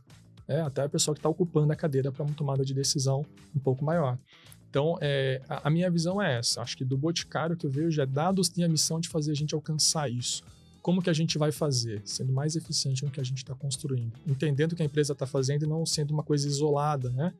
até a pessoa que está ocupando a cadeira para uma tomada de decisão um pouco maior. Então, a minha visão é essa. Acho que do Boticário que eu vejo dados tem a missão de fazer a gente alcançar isso. Como que a gente vai fazer? Sendo mais eficiente no que a gente está construindo. Entendendo o que a empresa está fazendo e não sendo uma coisa isolada, né?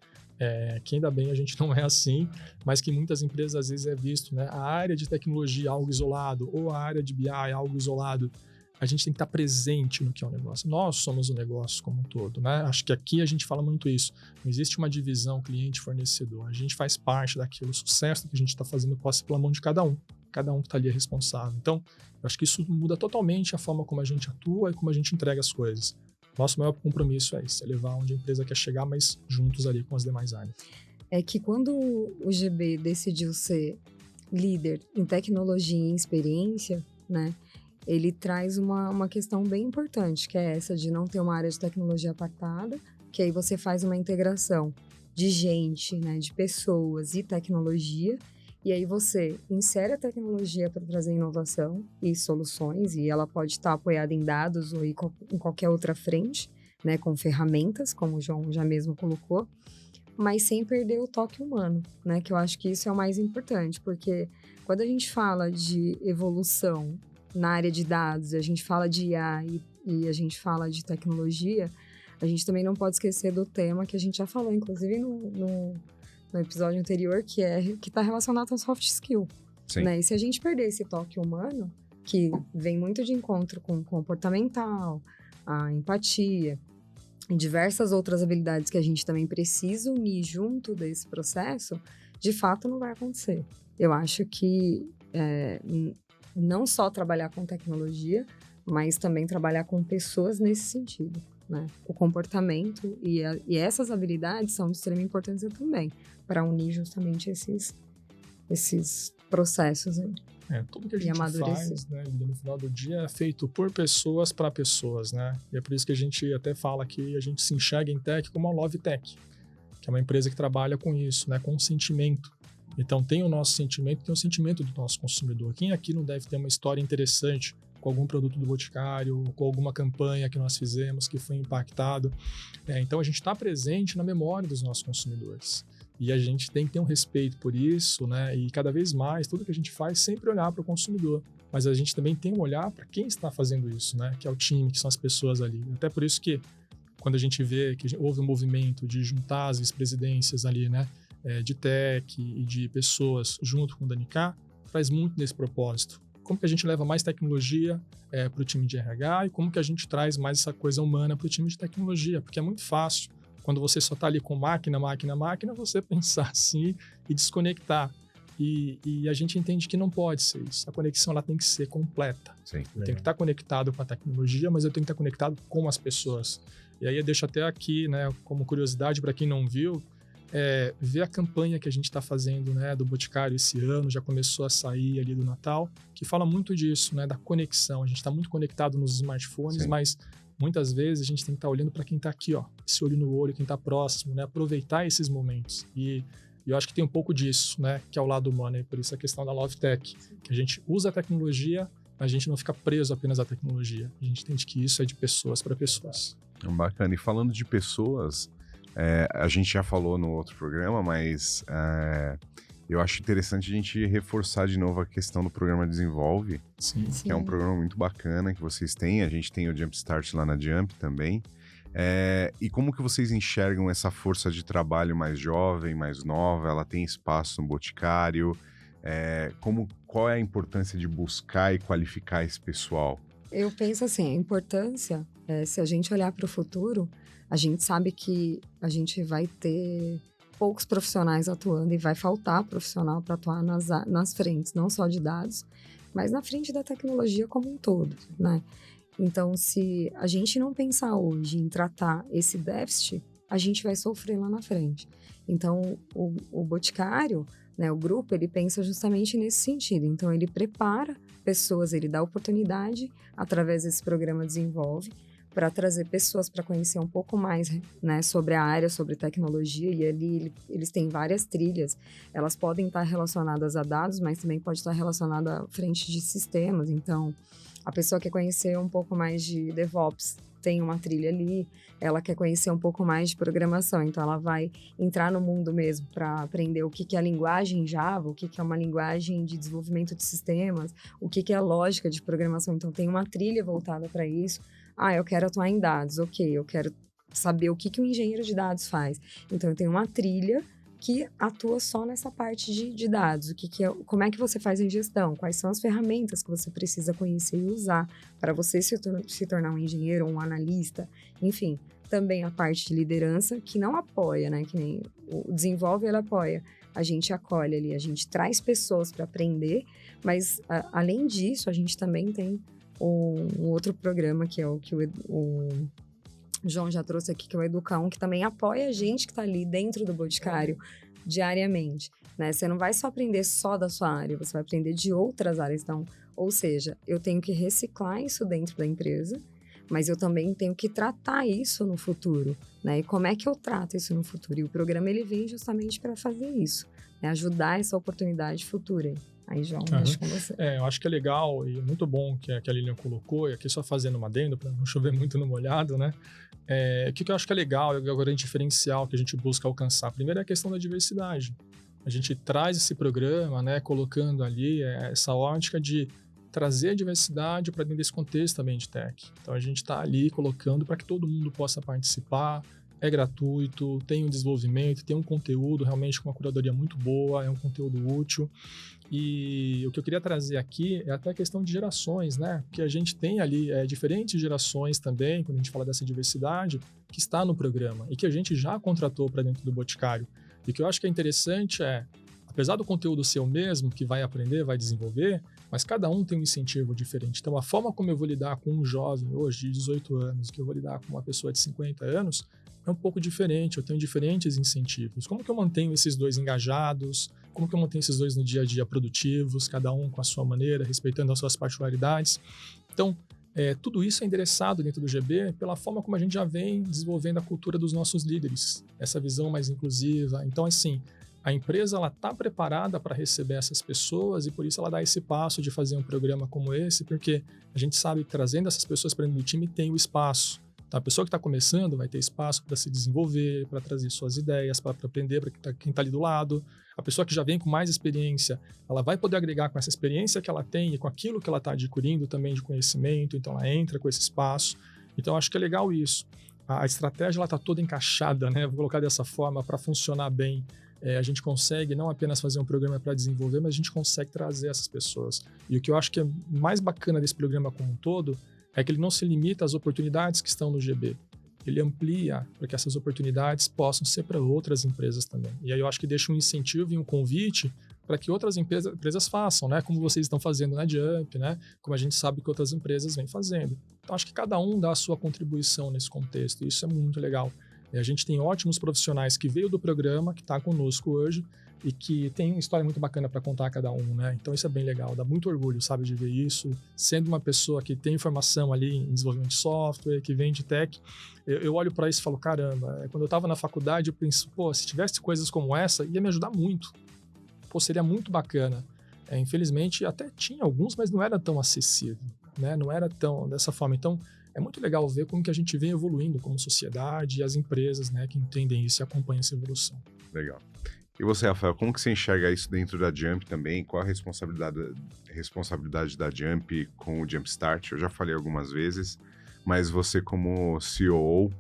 Que ainda bem a gente não é assim, mas que muitas empresas às vezes é visto, né? A área de tecnologia é algo isolado, ou a área de BI é algo isolado. A gente tem que estar presente no que é o negócio. Nós somos o negócio como um todo, né? Acho que aqui a gente fala muito isso. Não existe uma divisão cliente-fornecedor. A gente faz parte daquilo. O sucesso que a gente está fazendo pode ser pela mão de cada um. Cada um que está ali é responsável. Então, eu acho que isso muda totalmente a forma como a gente atua e como a gente entrega as coisas. Nosso maior compromisso é isso, é levar onde a empresa quer chegar, mas juntos ali com as demais áreas. É que quando o GB decidiu ser líder em tecnologia e em experiência, né, ele traz uma questão bem importante, que é essa de não ter uma área de tecnologia apartada, que aí você faz uma integração de gente, né, de pessoas e tecnologia, e aí você insere a tecnologia para trazer inovação e soluções, e ela pode estar apoiada em dados ou em qualquer outra frente, né, com ferramentas, como o João já mesmo colocou, mas sem perder o toque humano, né, que eu acho que isso é o mais importante, porque quando a gente fala de evolução na área de dados, a gente fala de IA e a gente fala de tecnologia, a gente também não pode esquecer do tema que a gente já falou, inclusive no episódio anterior, que está relacionado ao soft skill. Né? E se a gente perder esse toque humano, que vem muito de encontro com o comportamental, a empatia, e diversas outras habilidades que a gente também precisa unir junto desse processo, de fato não vai acontecer. Eu acho que não só trabalhar com tecnologia, mas também trabalhar com pessoas nesse sentido. Né? O comportamento e essas habilidades são de extrema importância também, para unir justamente esses processos aí. Tudo que a gente faz, né, no final do dia é feito por pessoas para pessoas, né? E é por isso que a gente até fala que a gente se enxerga em tech como a Love Tech, que é uma empresa que trabalha com isso, né, com sentimento. Então tem o nosso sentimento, tem o sentimento do nosso consumidor. Quem aqui não deve ter uma história interessante com algum produto do Boticário, com alguma campanha que nós fizemos que foi impactado? Então a gente está presente na memória dos nossos consumidores. E a gente tem que ter um respeito por isso, né? E cada vez mais, tudo que a gente faz, sempre olhar para o consumidor. Mas a gente também tem um olhar para quem está fazendo isso, né? Que é o time, que são as pessoas ali. Até por isso que, quando a gente vê que houve um movimento de juntar as vice-presidências ali, né? De tech e de pessoas junto com o Danica, traz muito nesse propósito. Como que a gente leva mais tecnologia para o time de RH e como que a gente traz mais essa coisa humana para o time de tecnologia, porque é muito fácil, quando você só está ali com máquina, você pensar assim e desconectar. E a gente entende que não pode ser isso. A conexão ela tem que ser completa. Sim. Eu tenho que estar conectado com a tecnologia, mas eu tenho que estar conectado com as pessoas. E aí eu deixo até aqui, né, como curiosidade para quem não viu, ver a campanha que a gente está fazendo, né, do Boticário esse ano, já começou a sair ali do Natal, que fala muito disso, né, da conexão. A gente está muito conectado nos smartphones, mas muitas vezes a gente tem que estar olhando para quem está aqui, ó, esse olho no olho, quem está próximo, né, aproveitar esses momentos. E eu acho que tem um pouco disso, né, que é o lado humano, e por isso a questão da Love Tech, que a gente usa a tecnologia, mas a gente não fica preso apenas à tecnologia. A gente entende que isso é de pessoas para pessoas. Bacana. E falando de pessoas, a gente já falou no outro programa, mas eu acho interessante a gente reforçar de novo a questão do programa Desenvolve, Sim. que é um programa muito bacana que vocês têm. A gente tem o Jumpstart lá na Jump também. E como que vocês enxergam essa força de trabalho mais jovem, mais nova? Ela tem espaço no Boticário? Qual é a importância de buscar e qualificar esse pessoal? Eu penso assim, a importância, se a gente olhar para o futuro, a gente sabe que a gente vai ter poucos profissionais atuando e vai faltar profissional para atuar nas frentes, não só de dados, mas na frente da tecnologia como um todo, né? Então, se a gente não pensar hoje em tratar esse déficit, a gente vai sofrer lá na frente. Então, o Boticário, né, o grupo, ele pensa justamente nesse sentido. Então, ele prepara pessoas, ele dá oportunidade, através desse programa Desenvolve, para trazer pessoas para conhecer um pouco mais, né, sobre a área, sobre tecnologia. E ali eles têm várias trilhas. Elas podem estar relacionadas a dados, mas também pode estar relacionada à frente de sistemas. Então, a pessoa quer conhecer um pouco mais de DevOps, tem uma trilha ali. Ela quer conhecer um pouco mais de programação, então ela vai entrar no mundo mesmo para aprender o que é a linguagem Java, o que é uma linguagem de desenvolvimento de sistemas, o que é a lógica de programação. Então, tem uma trilha voltada para isso. Eu quero atuar em dados, ok, eu quero saber o que o engenheiro de dados faz. Então, eu tenho uma trilha que atua só nessa parte de dados. Como é que você faz a gestão? Quais são as ferramentas que você precisa conhecer e usar para você se tornar um engenheiro ou um analista? Enfim, também a parte de liderança, que não apoia, né? Que nem o Desenvolve, ele apoia. A gente acolhe ali, a gente traz pessoas para aprender, mas além disso, a gente também tem um outro programa, que é o que o João já trouxe aqui, que é o Educa1, que também apoia a gente que está ali dentro do Boticário diariamente, né? Você não vai só aprender só da sua área, você vai aprender de outras áreas. Então, ou seja, eu tenho que reciclar isso dentro da empresa, mas eu também tenho que tratar isso no futuro, né? E como é que eu trato isso no futuro? E o programa, ele vem justamente para fazer isso, né? Ajudar essa oportunidade futura. Aí, João, deixa com você. Eu acho que é legal e muito bom que a Lilian colocou, e aqui só fazendo uma adendo, para não chover muito no molhado, né? O que eu acho que é legal, é o grande diferencial que a gente busca alcançar. Primeiro é a questão da diversidade. A gente traz esse programa, né, colocando ali essa ótica de trazer a diversidade para dentro desse contexto também de tech. Então, a gente está ali colocando para que todo mundo possa participar, é gratuito, tem um desenvolvimento, tem um conteúdo realmente com uma curadoria muito boa, é um conteúdo útil. E o que eu queria trazer aqui é até a questão de gerações, né? Porque a gente tem ali diferentes gerações também, quando a gente fala dessa diversidade, que está no programa e que a gente já contratou para dentro do Boticário. E o que eu acho que é interessante apesar do conteúdo ser o mesmo, que vai aprender, vai desenvolver, mas cada um tem um incentivo diferente. Então, a forma como eu vou lidar com um jovem hoje de 18 anos, que eu vou lidar com uma pessoa de 50 anos, é um pouco diferente, eu tenho diferentes incentivos. Como que eu mantenho esses dois engajados? Como que eu mantenho esses dois no dia a dia produtivos, cada um com a sua maneira, respeitando as suas particularidades? Então, tudo isso é endereçado dentro do GB pela forma como a gente já vem desenvolvendo a cultura dos nossos líderes, essa visão mais inclusiva. Então, assim, a empresa está preparada para receber essas pessoas e por isso ela dá esse passo de fazer um programa como esse, porque a gente sabe que trazendo essas pessoas para dentro do time tem o espaço. Então, a pessoa que está começando vai ter espaço para se desenvolver, para trazer suas ideias, para aprender para quem está ali do lado. A pessoa que já vem com mais experiência, ela vai poder agregar com essa experiência que ela tem e com aquilo que ela está adquirindo também de conhecimento, então ela entra com esse espaço. Então, acho que é legal isso. A estratégia está toda encaixada, né? Vou colocar dessa forma, para funcionar bem. A gente consegue não apenas fazer um programa para desenvolver, mas a gente consegue trazer essas pessoas. E o que eu acho que é mais bacana desse programa como um todo é que ele não se limita às oportunidades que estão no GB. Ele amplia para que essas oportunidades possam ser para outras empresas também. E aí eu acho que deixa um incentivo e um convite para que outras empresas façam, né? Como vocês estão fazendo na Jump, né? Como a gente sabe que outras empresas vêm fazendo. Então, acho que cada um dá a sua contribuição nesse contexto. E isso é muito legal. E a gente tem ótimos profissionais que veio do programa, que está conosco hoje, e que tem uma história muito bacana para contar a cada um, né? Então isso é bem legal, dá muito orgulho, sabe, de ver isso. Sendo uma pessoa que tem formação ali em desenvolvimento de software, que vem de tech, eu olho para isso e falo, caramba, quando eu estava na faculdade eu penso, se tivesse coisas como essa, ia me ajudar muito. Seria muito bacana. Infelizmente até tinha alguns, mas não era tão acessível, né? Não era tão dessa forma. Então é muito legal ver como que a gente vem evoluindo como sociedade e as empresas, né, que entendem isso e acompanham essa evolução. Legal. E você, Rafael, como que você enxerga isso dentro da Jump também? Qual a responsabilidade da Jump com o Jumpstart? Eu já falei algumas vezes, mas você como CEO,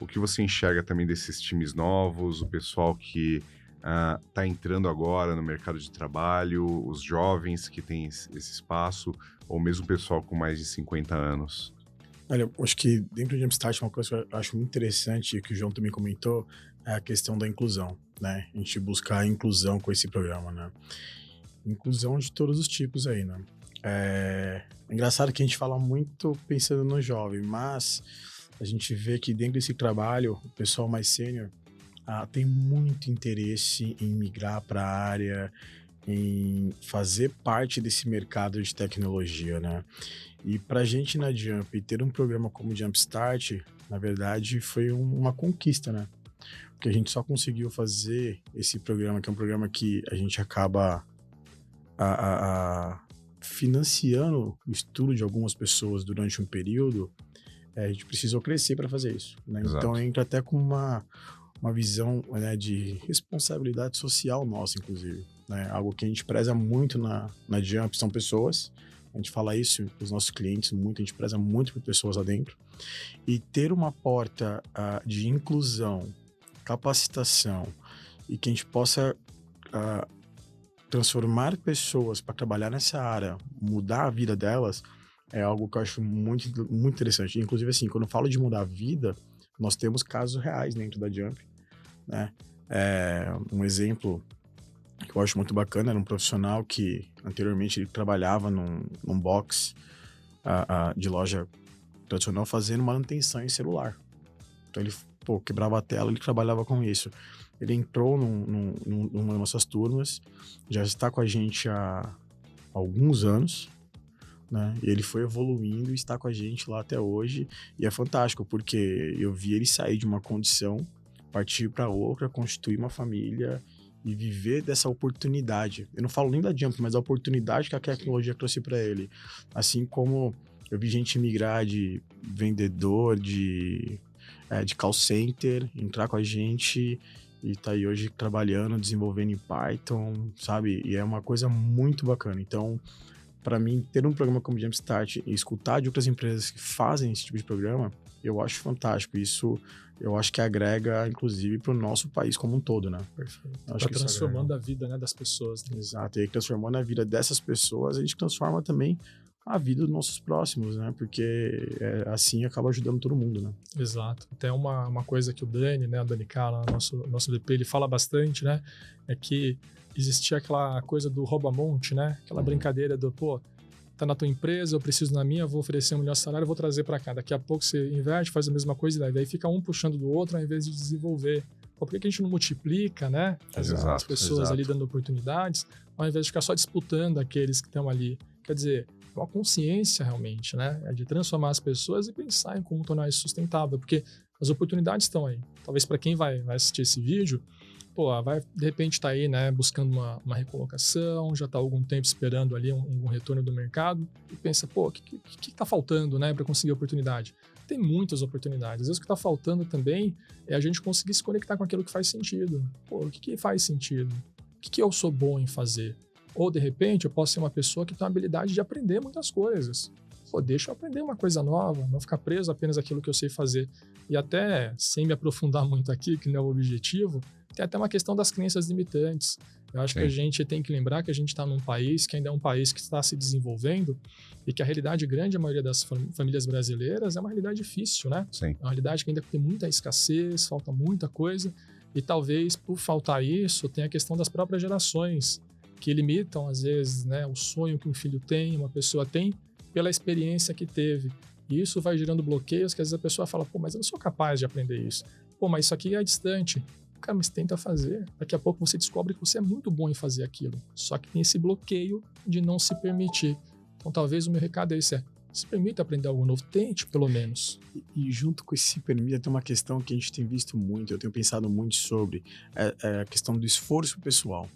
o que você enxerga também desses times novos, o pessoal que está entrando agora no mercado de trabalho, os jovens que têm esse espaço, ou mesmo o pessoal com mais de 50 anos? Olha, eu acho que dentro do Jumpstart, uma coisa que eu acho muito interessante, que o João também comentou, é a questão da inclusão, né? A gente buscar a inclusão com esse programa, né? Inclusão de todos os tipos aí, né? É engraçado que a gente fala muito pensando no jovem, mas a gente vê que dentro desse trabalho, o pessoal mais sênior tem muito interesse em migrar para a área, em fazer parte desse mercado de tecnologia, né? E para a gente na Jump ter um programa como o Jumpstart, na verdade, foi uma conquista, né? Porque a gente só conseguiu fazer esse programa, que é um programa que a gente acaba financiando o estudo de algumas pessoas durante um período. A gente precisou crescer para fazer isso, né? Então entra até com uma visão, né, de responsabilidade social nossa, inclusive, né? Algo que a gente preza muito na Jump são pessoas. A gente fala isso para os nossos clientes muito, a gente preza muito por pessoas lá dentro. E ter uma porta de inclusão, capacitação e que a gente possa transformar pessoas para trabalhar nessa área, mudar a vida delas, é algo que eu acho muito, muito interessante. Inclusive, assim, quando eu falo de mudar a vida, nós temos casos reais dentro da Jump, né? Um exemplo que eu acho muito bacana era um profissional que anteriormente ele trabalhava num box de loja tradicional fazendo manutenção em celular. Então ele quebrava a tela, ele trabalhava com isso. Ele entrou numa das nossas turmas, já está com a gente há alguns anos, né? E ele foi evoluindo e está com a gente lá até hoje. E é fantástico, porque eu vi ele sair de uma condição, partir para outra, constituir uma família e viver dessa oportunidade. Eu não falo nem da Jump, mas a oportunidade que a tecnologia trouxe para ele. Assim como eu vi gente migrar de vendedor, de call center, entrar com a gente e tá aí hoje trabalhando, desenvolvendo em Python, sabe? E é uma coisa muito bacana. Então, para mim, ter um programa como Jumpstart e escutar de outras empresas que fazem esse tipo de programa, eu acho fantástico. Isso eu acho que agrega, inclusive, para o nosso país como um todo, né? Perfeito. Tá transformando a vida, né, das pessoas. Né? Exato. E aí, transformando a vida dessas pessoas, a gente transforma também a vida dos nossos próximos, né? Porque assim acaba ajudando todo mundo, né? Exato. Até uma coisa que o Dani, né, o Dani Kala, nosso VP, ele fala bastante, né? É que existia aquela coisa do rouba-monte, né? Aquela brincadeira do, tá na tua empresa, eu preciso na minha, vou oferecer um melhor salário, vou trazer para cá. Daqui a pouco você inverte, faz a mesma coisa, e daí fica um puxando do outro ao invés de desenvolver. Por que a gente não multiplica, né? As pessoas ali dando oportunidades, ao invés de ficar só disputando aqueles que estão ali. Quer dizer, uma consciência realmente, né? É de transformar as pessoas e pensar em como tornar isso sustentável, porque as oportunidades estão aí. Talvez para quem vai assistir esse vídeo, vai de repente estar aí, né, buscando uma recolocação, já está há algum tempo esperando ali um retorno do mercado e pensa, o que está faltando, né, para conseguir oportunidade? Tem muitas oportunidades. Às vezes o que está faltando também é a gente conseguir se conectar com aquilo que faz sentido. O que faz sentido? O que eu sou bom em fazer? Ou, de repente, eu posso ser uma pessoa que tem a habilidade de aprender muitas coisas. Deixa eu aprender uma coisa nova, não ficar preso apenas àquilo que eu sei fazer. E até, sem me aprofundar muito aqui, que não é o objetivo, tem até uma questão das crenças limitantes. Eu acho que a gente tem que lembrar que a gente está num país que ainda é um país que está se desenvolvendo e que a realidade grande, a maioria das famílias brasileiras, é uma realidade difícil, né? Sim. É uma realidade que ainda tem muita escassez, falta muita coisa. E talvez, por faltar isso, tem a questão das próprias gerações, que limitam, às vezes, né, o sonho que um filho tem, uma pessoa tem, pela experiência que teve. E isso vai gerando bloqueios que às vezes a pessoa fala, mas eu não sou capaz de aprender isso. Mas isso aqui é distante. Cara, mas tenta fazer. Daqui a pouco você descobre que você é muito bom em fazer aquilo. Só que tem esse bloqueio de não se permitir. Então talvez o meu recado é esse, se permita aprender algo novo, tente pelo menos. E junto com esse se permita tem uma questão que a gente tem visto muito, eu tenho pensado muito sobre, é a questão do esforço pessoal.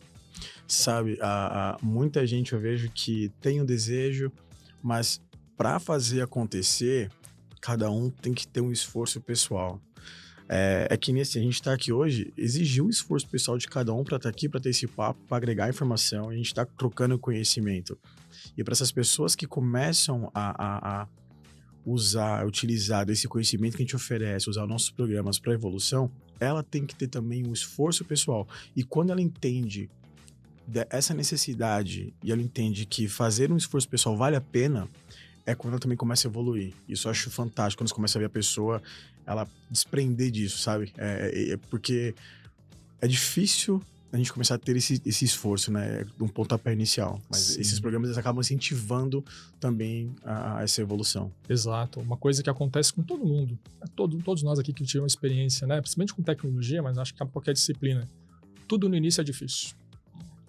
Sabe, muita gente eu vejo que tem o desejo, mas para fazer acontecer, cada um tem que ter um esforço pessoal. É que nesse a gente está aqui hoje, exigiu um esforço pessoal de cada um para estar aqui, para ter esse papo, para agregar informação, a gente está trocando conhecimento. E para essas pessoas que começam a utilizar desse conhecimento que a gente oferece, usar nossos programas para evolução, ela tem que ter também um esforço pessoal. E quando ela entende essa necessidade e ela entende que fazer um esforço pessoal vale a pena, é quando ela também começa a evoluir. Isso eu acho fantástico, quando você começa a ver a pessoa, ela desprender disso, sabe? Porque é difícil a gente começar a ter esse esforço, né? De um pontapé inicial. Mas Sim. esses programas, eles acabam incentivando também a essa evolução. Exato. Uma coisa que acontece com todo mundo. Todos nós aqui que tivemos experiência, né? Principalmente com tecnologia, mas acho que qualquer disciplina. Tudo no início é difícil.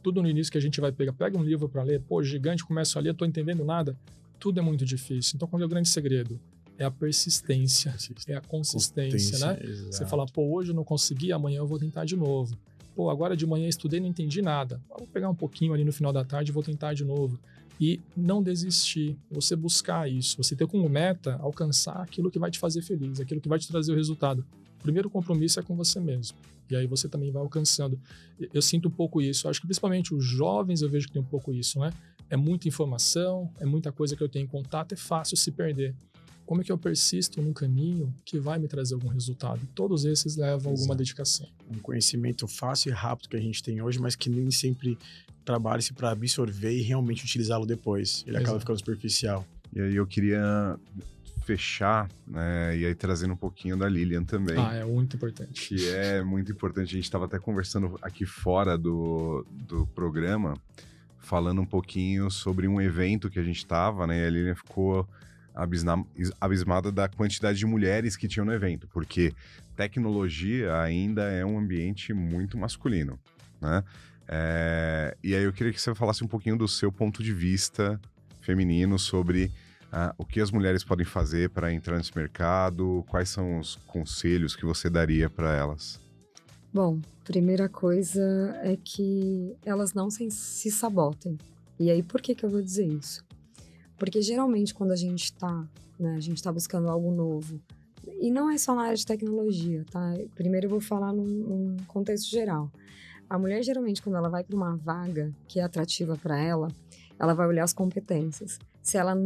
Tudo no início que a gente vai pegar. Pega um livro para ler, pô, gigante, começo a ler, eu tô entendendo nada. Tudo é muito difícil. Então, qual é o grande segredo? É a persistência, é a consistência, né? Exato. Você fala, pô, hoje eu não consegui, amanhã eu vou tentar de novo. Pô, agora de manhã estudei e não entendi nada. Vou pegar um pouquinho ali no final da tarde e vou tentar de novo. E não desistir, você buscar isso, você ter como meta alcançar aquilo que vai te fazer feliz, aquilo que vai te trazer o resultado. O primeiro compromisso é com você mesmo. E aí você também vai alcançando. Eu sinto um pouco isso. Eu acho que principalmente os jovens eu vejo que tem um pouco isso, né? É muita informação, é muita coisa que eu tenho em contato, é fácil se perder. Como é que eu persisto num caminho que vai me trazer algum resultado? Todos esses levam alguma dedicação. Um conhecimento fácil e rápido que a gente tem hoje, mas que nem sempre trabalha-se para absorver e realmente utilizá-lo depois. Ele acaba ficando superficial. E aí eu queria fechar, né, e aí trazendo um pouquinho da Lilian também. É muito importante. Que é muito importante. A gente estava até conversando aqui fora do programa, falando um pouquinho sobre um evento que a gente estava, né, e a Lilian ficou abismada da quantidade de mulheres que tinham no evento, porque tecnologia ainda é um ambiente muito masculino, né? E aí eu queria que você falasse um pouquinho do seu ponto de vista feminino sobre o que as mulheres podem fazer para entrar nesse mercado, quais são os conselhos que você daria para elas? Bom, primeira coisa é que elas não se sabotem. E aí, por que eu vou dizer isso? Porque geralmente quando a gente tá buscando algo novo, e não é só na área de tecnologia, tá? Primeiro eu vou falar num contexto geral. A mulher geralmente quando ela vai para uma vaga que é atrativa para ela vai olhar as competências. Se ela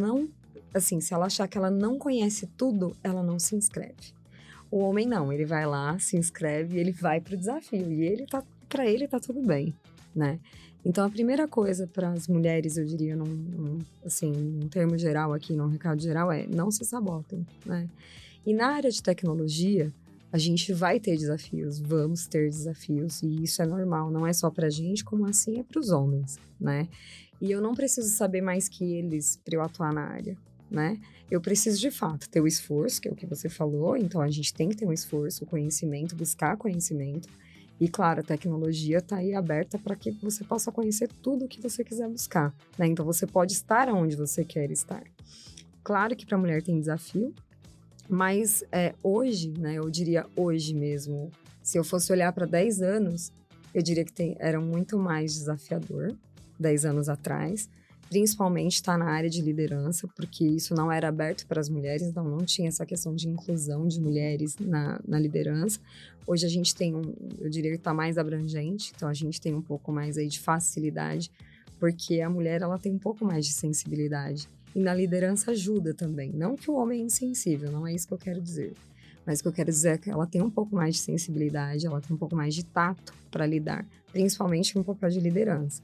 achar que ela não conhece tudo, ela não se inscreve. O homem não, ele vai lá, se inscreve e ele vai pro desafio. E para ele tá tudo bem, né? Então, a primeira coisa para as mulheres, eu diria, num termo geral aqui, num recado geral, é não se sabotem, né? E na área de tecnologia, a gente vai ter desafios, vamos ter desafios, e isso é normal, não é só pra gente, como assim é pros homens, né? E eu não preciso saber mais que eles para eu atuar na área, né? Eu preciso, de fato, ter o esforço, que é o que você falou, então a gente tem que ter um esforço, o conhecimento, buscar conhecimento. E, claro, a tecnologia está aí aberta para que você possa conhecer tudo o que você quiser buscar, né? Então, você pode estar onde você quer estar. Claro que para a mulher tem desafio, mas hoje, né? Eu diria hoje mesmo, se eu fosse olhar para 10 anos, eu diria que era muito mais desafiador, 10 anos atrás, principalmente estar na área de liderança, porque isso não era aberto para as mulheres, então não tinha essa questão de inclusão de mulheres na liderança. Hoje a gente tem eu diria que está mais abrangente, então a gente tem um pouco mais aí de facilidade, porque a mulher ela tem um pouco mais de sensibilidade. E na liderança ajuda também. Não que o homem é insensível, não é isso que eu quero dizer. Mas o que eu quero dizer é que ela tem um pouco mais de sensibilidade, ela tem um pouco mais de tato para lidar, principalmente no papel de liderança.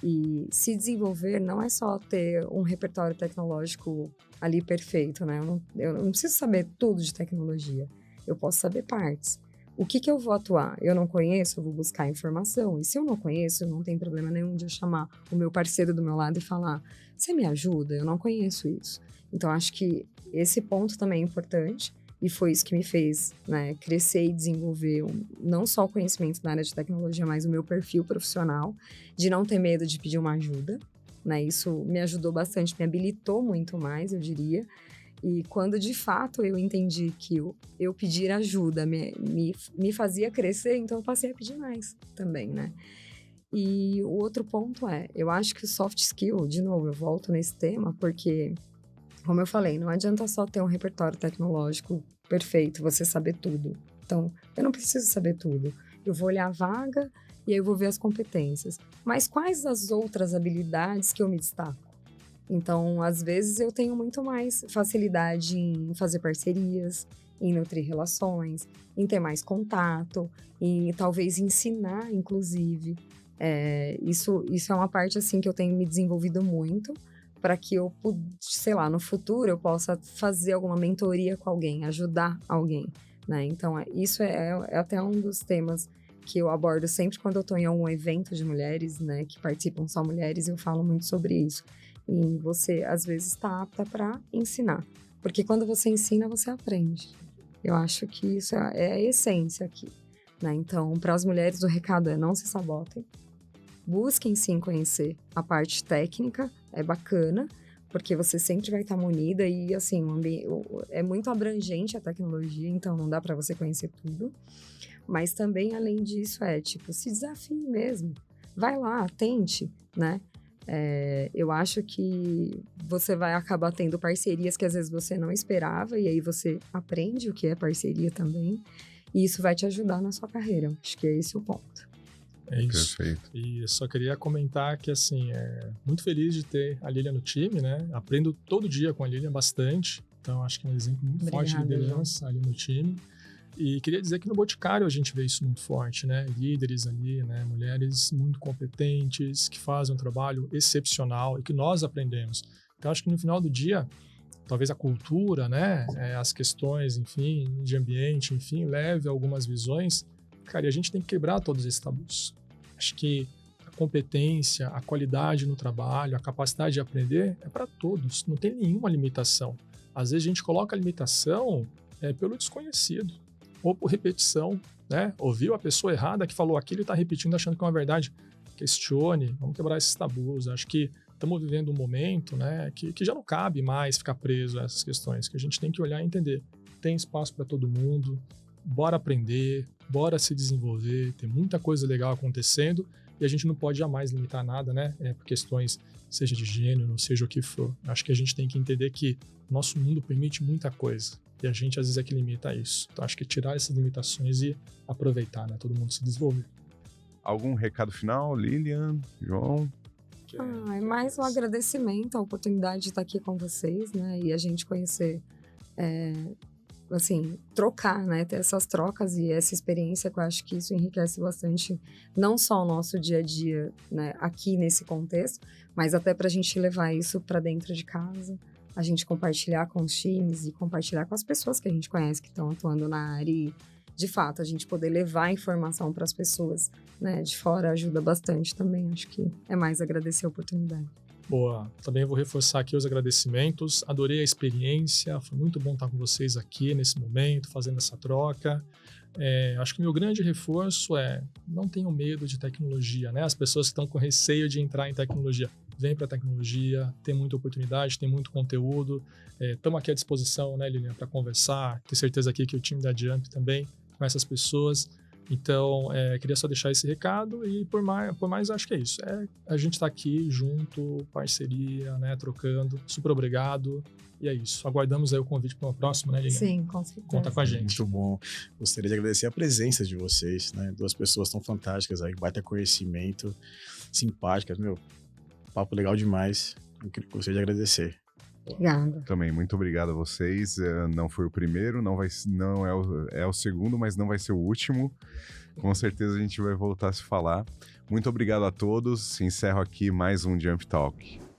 E se desenvolver não é só ter um repertório tecnológico ali perfeito, né? Eu não preciso saber tudo de tecnologia. Eu posso saber partes. O que eu vou atuar? Eu não conheço, eu vou buscar informação. E se eu não conheço, não tem problema nenhum de eu chamar o meu parceiro do meu lado e falar: você me ajuda? Eu não conheço isso. Então, acho que esse ponto também é importante. E foi isso que me fez, né, crescer e desenvolver não só o conhecimento na área de tecnologia, mas o meu perfil profissional, de não ter medo de pedir uma ajuda, né? Isso me ajudou bastante, me habilitou muito mais, eu diria. E quando, de fato, eu entendi que eu pedir ajuda me fazia crescer, então eu passei a pedir mais também, né? E o outro ponto eu acho que o soft skill, de novo, eu volto nesse tema, porque, como eu falei, não adianta só ter um repertório tecnológico perfeito, você saber tudo. Então, eu não preciso saber tudo. Eu vou olhar a vaga e aí eu vou ver as competências. Mas quais as outras habilidades que eu me destaco? Então, às vezes, eu tenho muito mais facilidade em fazer parcerias, em nutrir relações, em ter mais contato, em talvez ensinar, inclusive. Isso é uma parte, assim, que eu tenho me desenvolvido muito, para que eu, sei lá, no futuro eu possa fazer alguma mentoria com alguém, ajudar alguém, né? Então, isso é até um dos temas que eu abordo sempre quando eu estou em algum evento de mulheres, né, que participam só mulheres, eu falo muito sobre isso. E você, às vezes, está apta para ensinar, porque quando você ensina, você aprende. Eu acho que isso é a essência aqui, né? Então, para as mulheres, o recado é: não se sabotem, busquem sim conhecer a parte técnica, é bacana, porque você sempre vai estar munida e, assim, é muito abrangente a tecnologia, então não dá para você conhecer tudo. Mas também, além disso, se desafie mesmo. Vai lá, tente, né? Eu acho que você vai acabar tendo parcerias que às vezes você não esperava, e aí você aprende o que é parceria também, e isso vai te ajudar na sua carreira. Acho que é esse o ponto. É isso. Perfeito. E eu só queria comentar que, assim, muito feliz de ter a Lilian no time, né? Aprendo todo dia com a Lilian bastante. Então, acho que é um exemplo muito forte de liderança ali no time. E queria dizer que no Boticário a gente vê isso muito forte, né? Líderes ali, né? Mulheres muito competentes, que fazem um trabalho excepcional e que nós aprendemos. Então, acho que no final do dia, talvez a cultura, né? As questões, enfim, de ambiente, enfim, leve a algumas visões. Cara, e a gente tem que quebrar todos esses tabus. Acho que a competência, a qualidade no trabalho, a capacidade de aprender é para todos, não tem nenhuma limitação. Às vezes a gente coloca a limitação pelo desconhecido, ou por repetição, né? Ouviu a pessoa errada que falou aquilo e está repetindo achando que é uma verdade. Questione, vamos quebrar esses tabus. Acho que estamos vivendo um momento, né, que já não cabe mais ficar preso a essas questões, que a gente tem que olhar e entender. Tem espaço para todo mundo, bora aprender, bora se desenvolver, tem muita coisa legal acontecendo e a gente não pode jamais limitar nada, né? Por questões, seja de gênero, seja o que for. Acho que a gente tem que entender que o nosso mundo permite muita coisa e a gente às vezes é que limita isso. Então acho que tirar essas limitações e aproveitar, né? Todo mundo se desenvolver. Algum recado final, Lilian, João? É mais um agradecimento à oportunidade de estar aqui com vocês, né? E a gente conhecer, assim, trocar, né? Ter essas trocas e essa experiência, que eu acho que isso enriquece bastante, não só o nosso dia a dia, né? Aqui nesse contexto, mas até para a gente levar isso para dentro de casa, a gente compartilhar com os times e compartilhar com as pessoas que a gente conhece que estão atuando na área e, de fato, a gente poder levar a informação para as pessoas, né, de fora ajuda bastante também. Acho que é mais agradecer a oportunidade. Boa, também vou reforçar aqui os agradecimentos, adorei a experiência, foi muito bom estar com vocês aqui nesse momento, fazendo essa troca. Acho que o meu grande reforço não tenham medo de tecnologia, né? As pessoas que estão com receio de entrar em tecnologia, vem para a tecnologia, tem muita oportunidade, tem muito conteúdo, estamos aqui à disposição, né, Lilian, para conversar, tenho certeza aqui que o time da Jump também, com essas pessoas. Então, queria só deixar esse recado e por mais acho que é isso. A gente está aqui junto, parceria, né, trocando. Super obrigado. E é isso. Aguardamos aí o convite para uma próxima, né, Lilian? Sim, com certeza. Conta com a gente. Muito bom. Gostaria de agradecer a presença de vocês, né? 2 pessoas tão fantásticas aí, baita conhecimento, simpáticas. Meu, papo legal demais. Eu gostaria de agradecer. Obrigada. Também, muito obrigado a vocês. Não foi o primeiro, não é o segundo, mas não vai ser o último. Com certeza a gente vai voltar a se falar. Muito obrigado a todos. Encerro aqui mais um Jump Talk.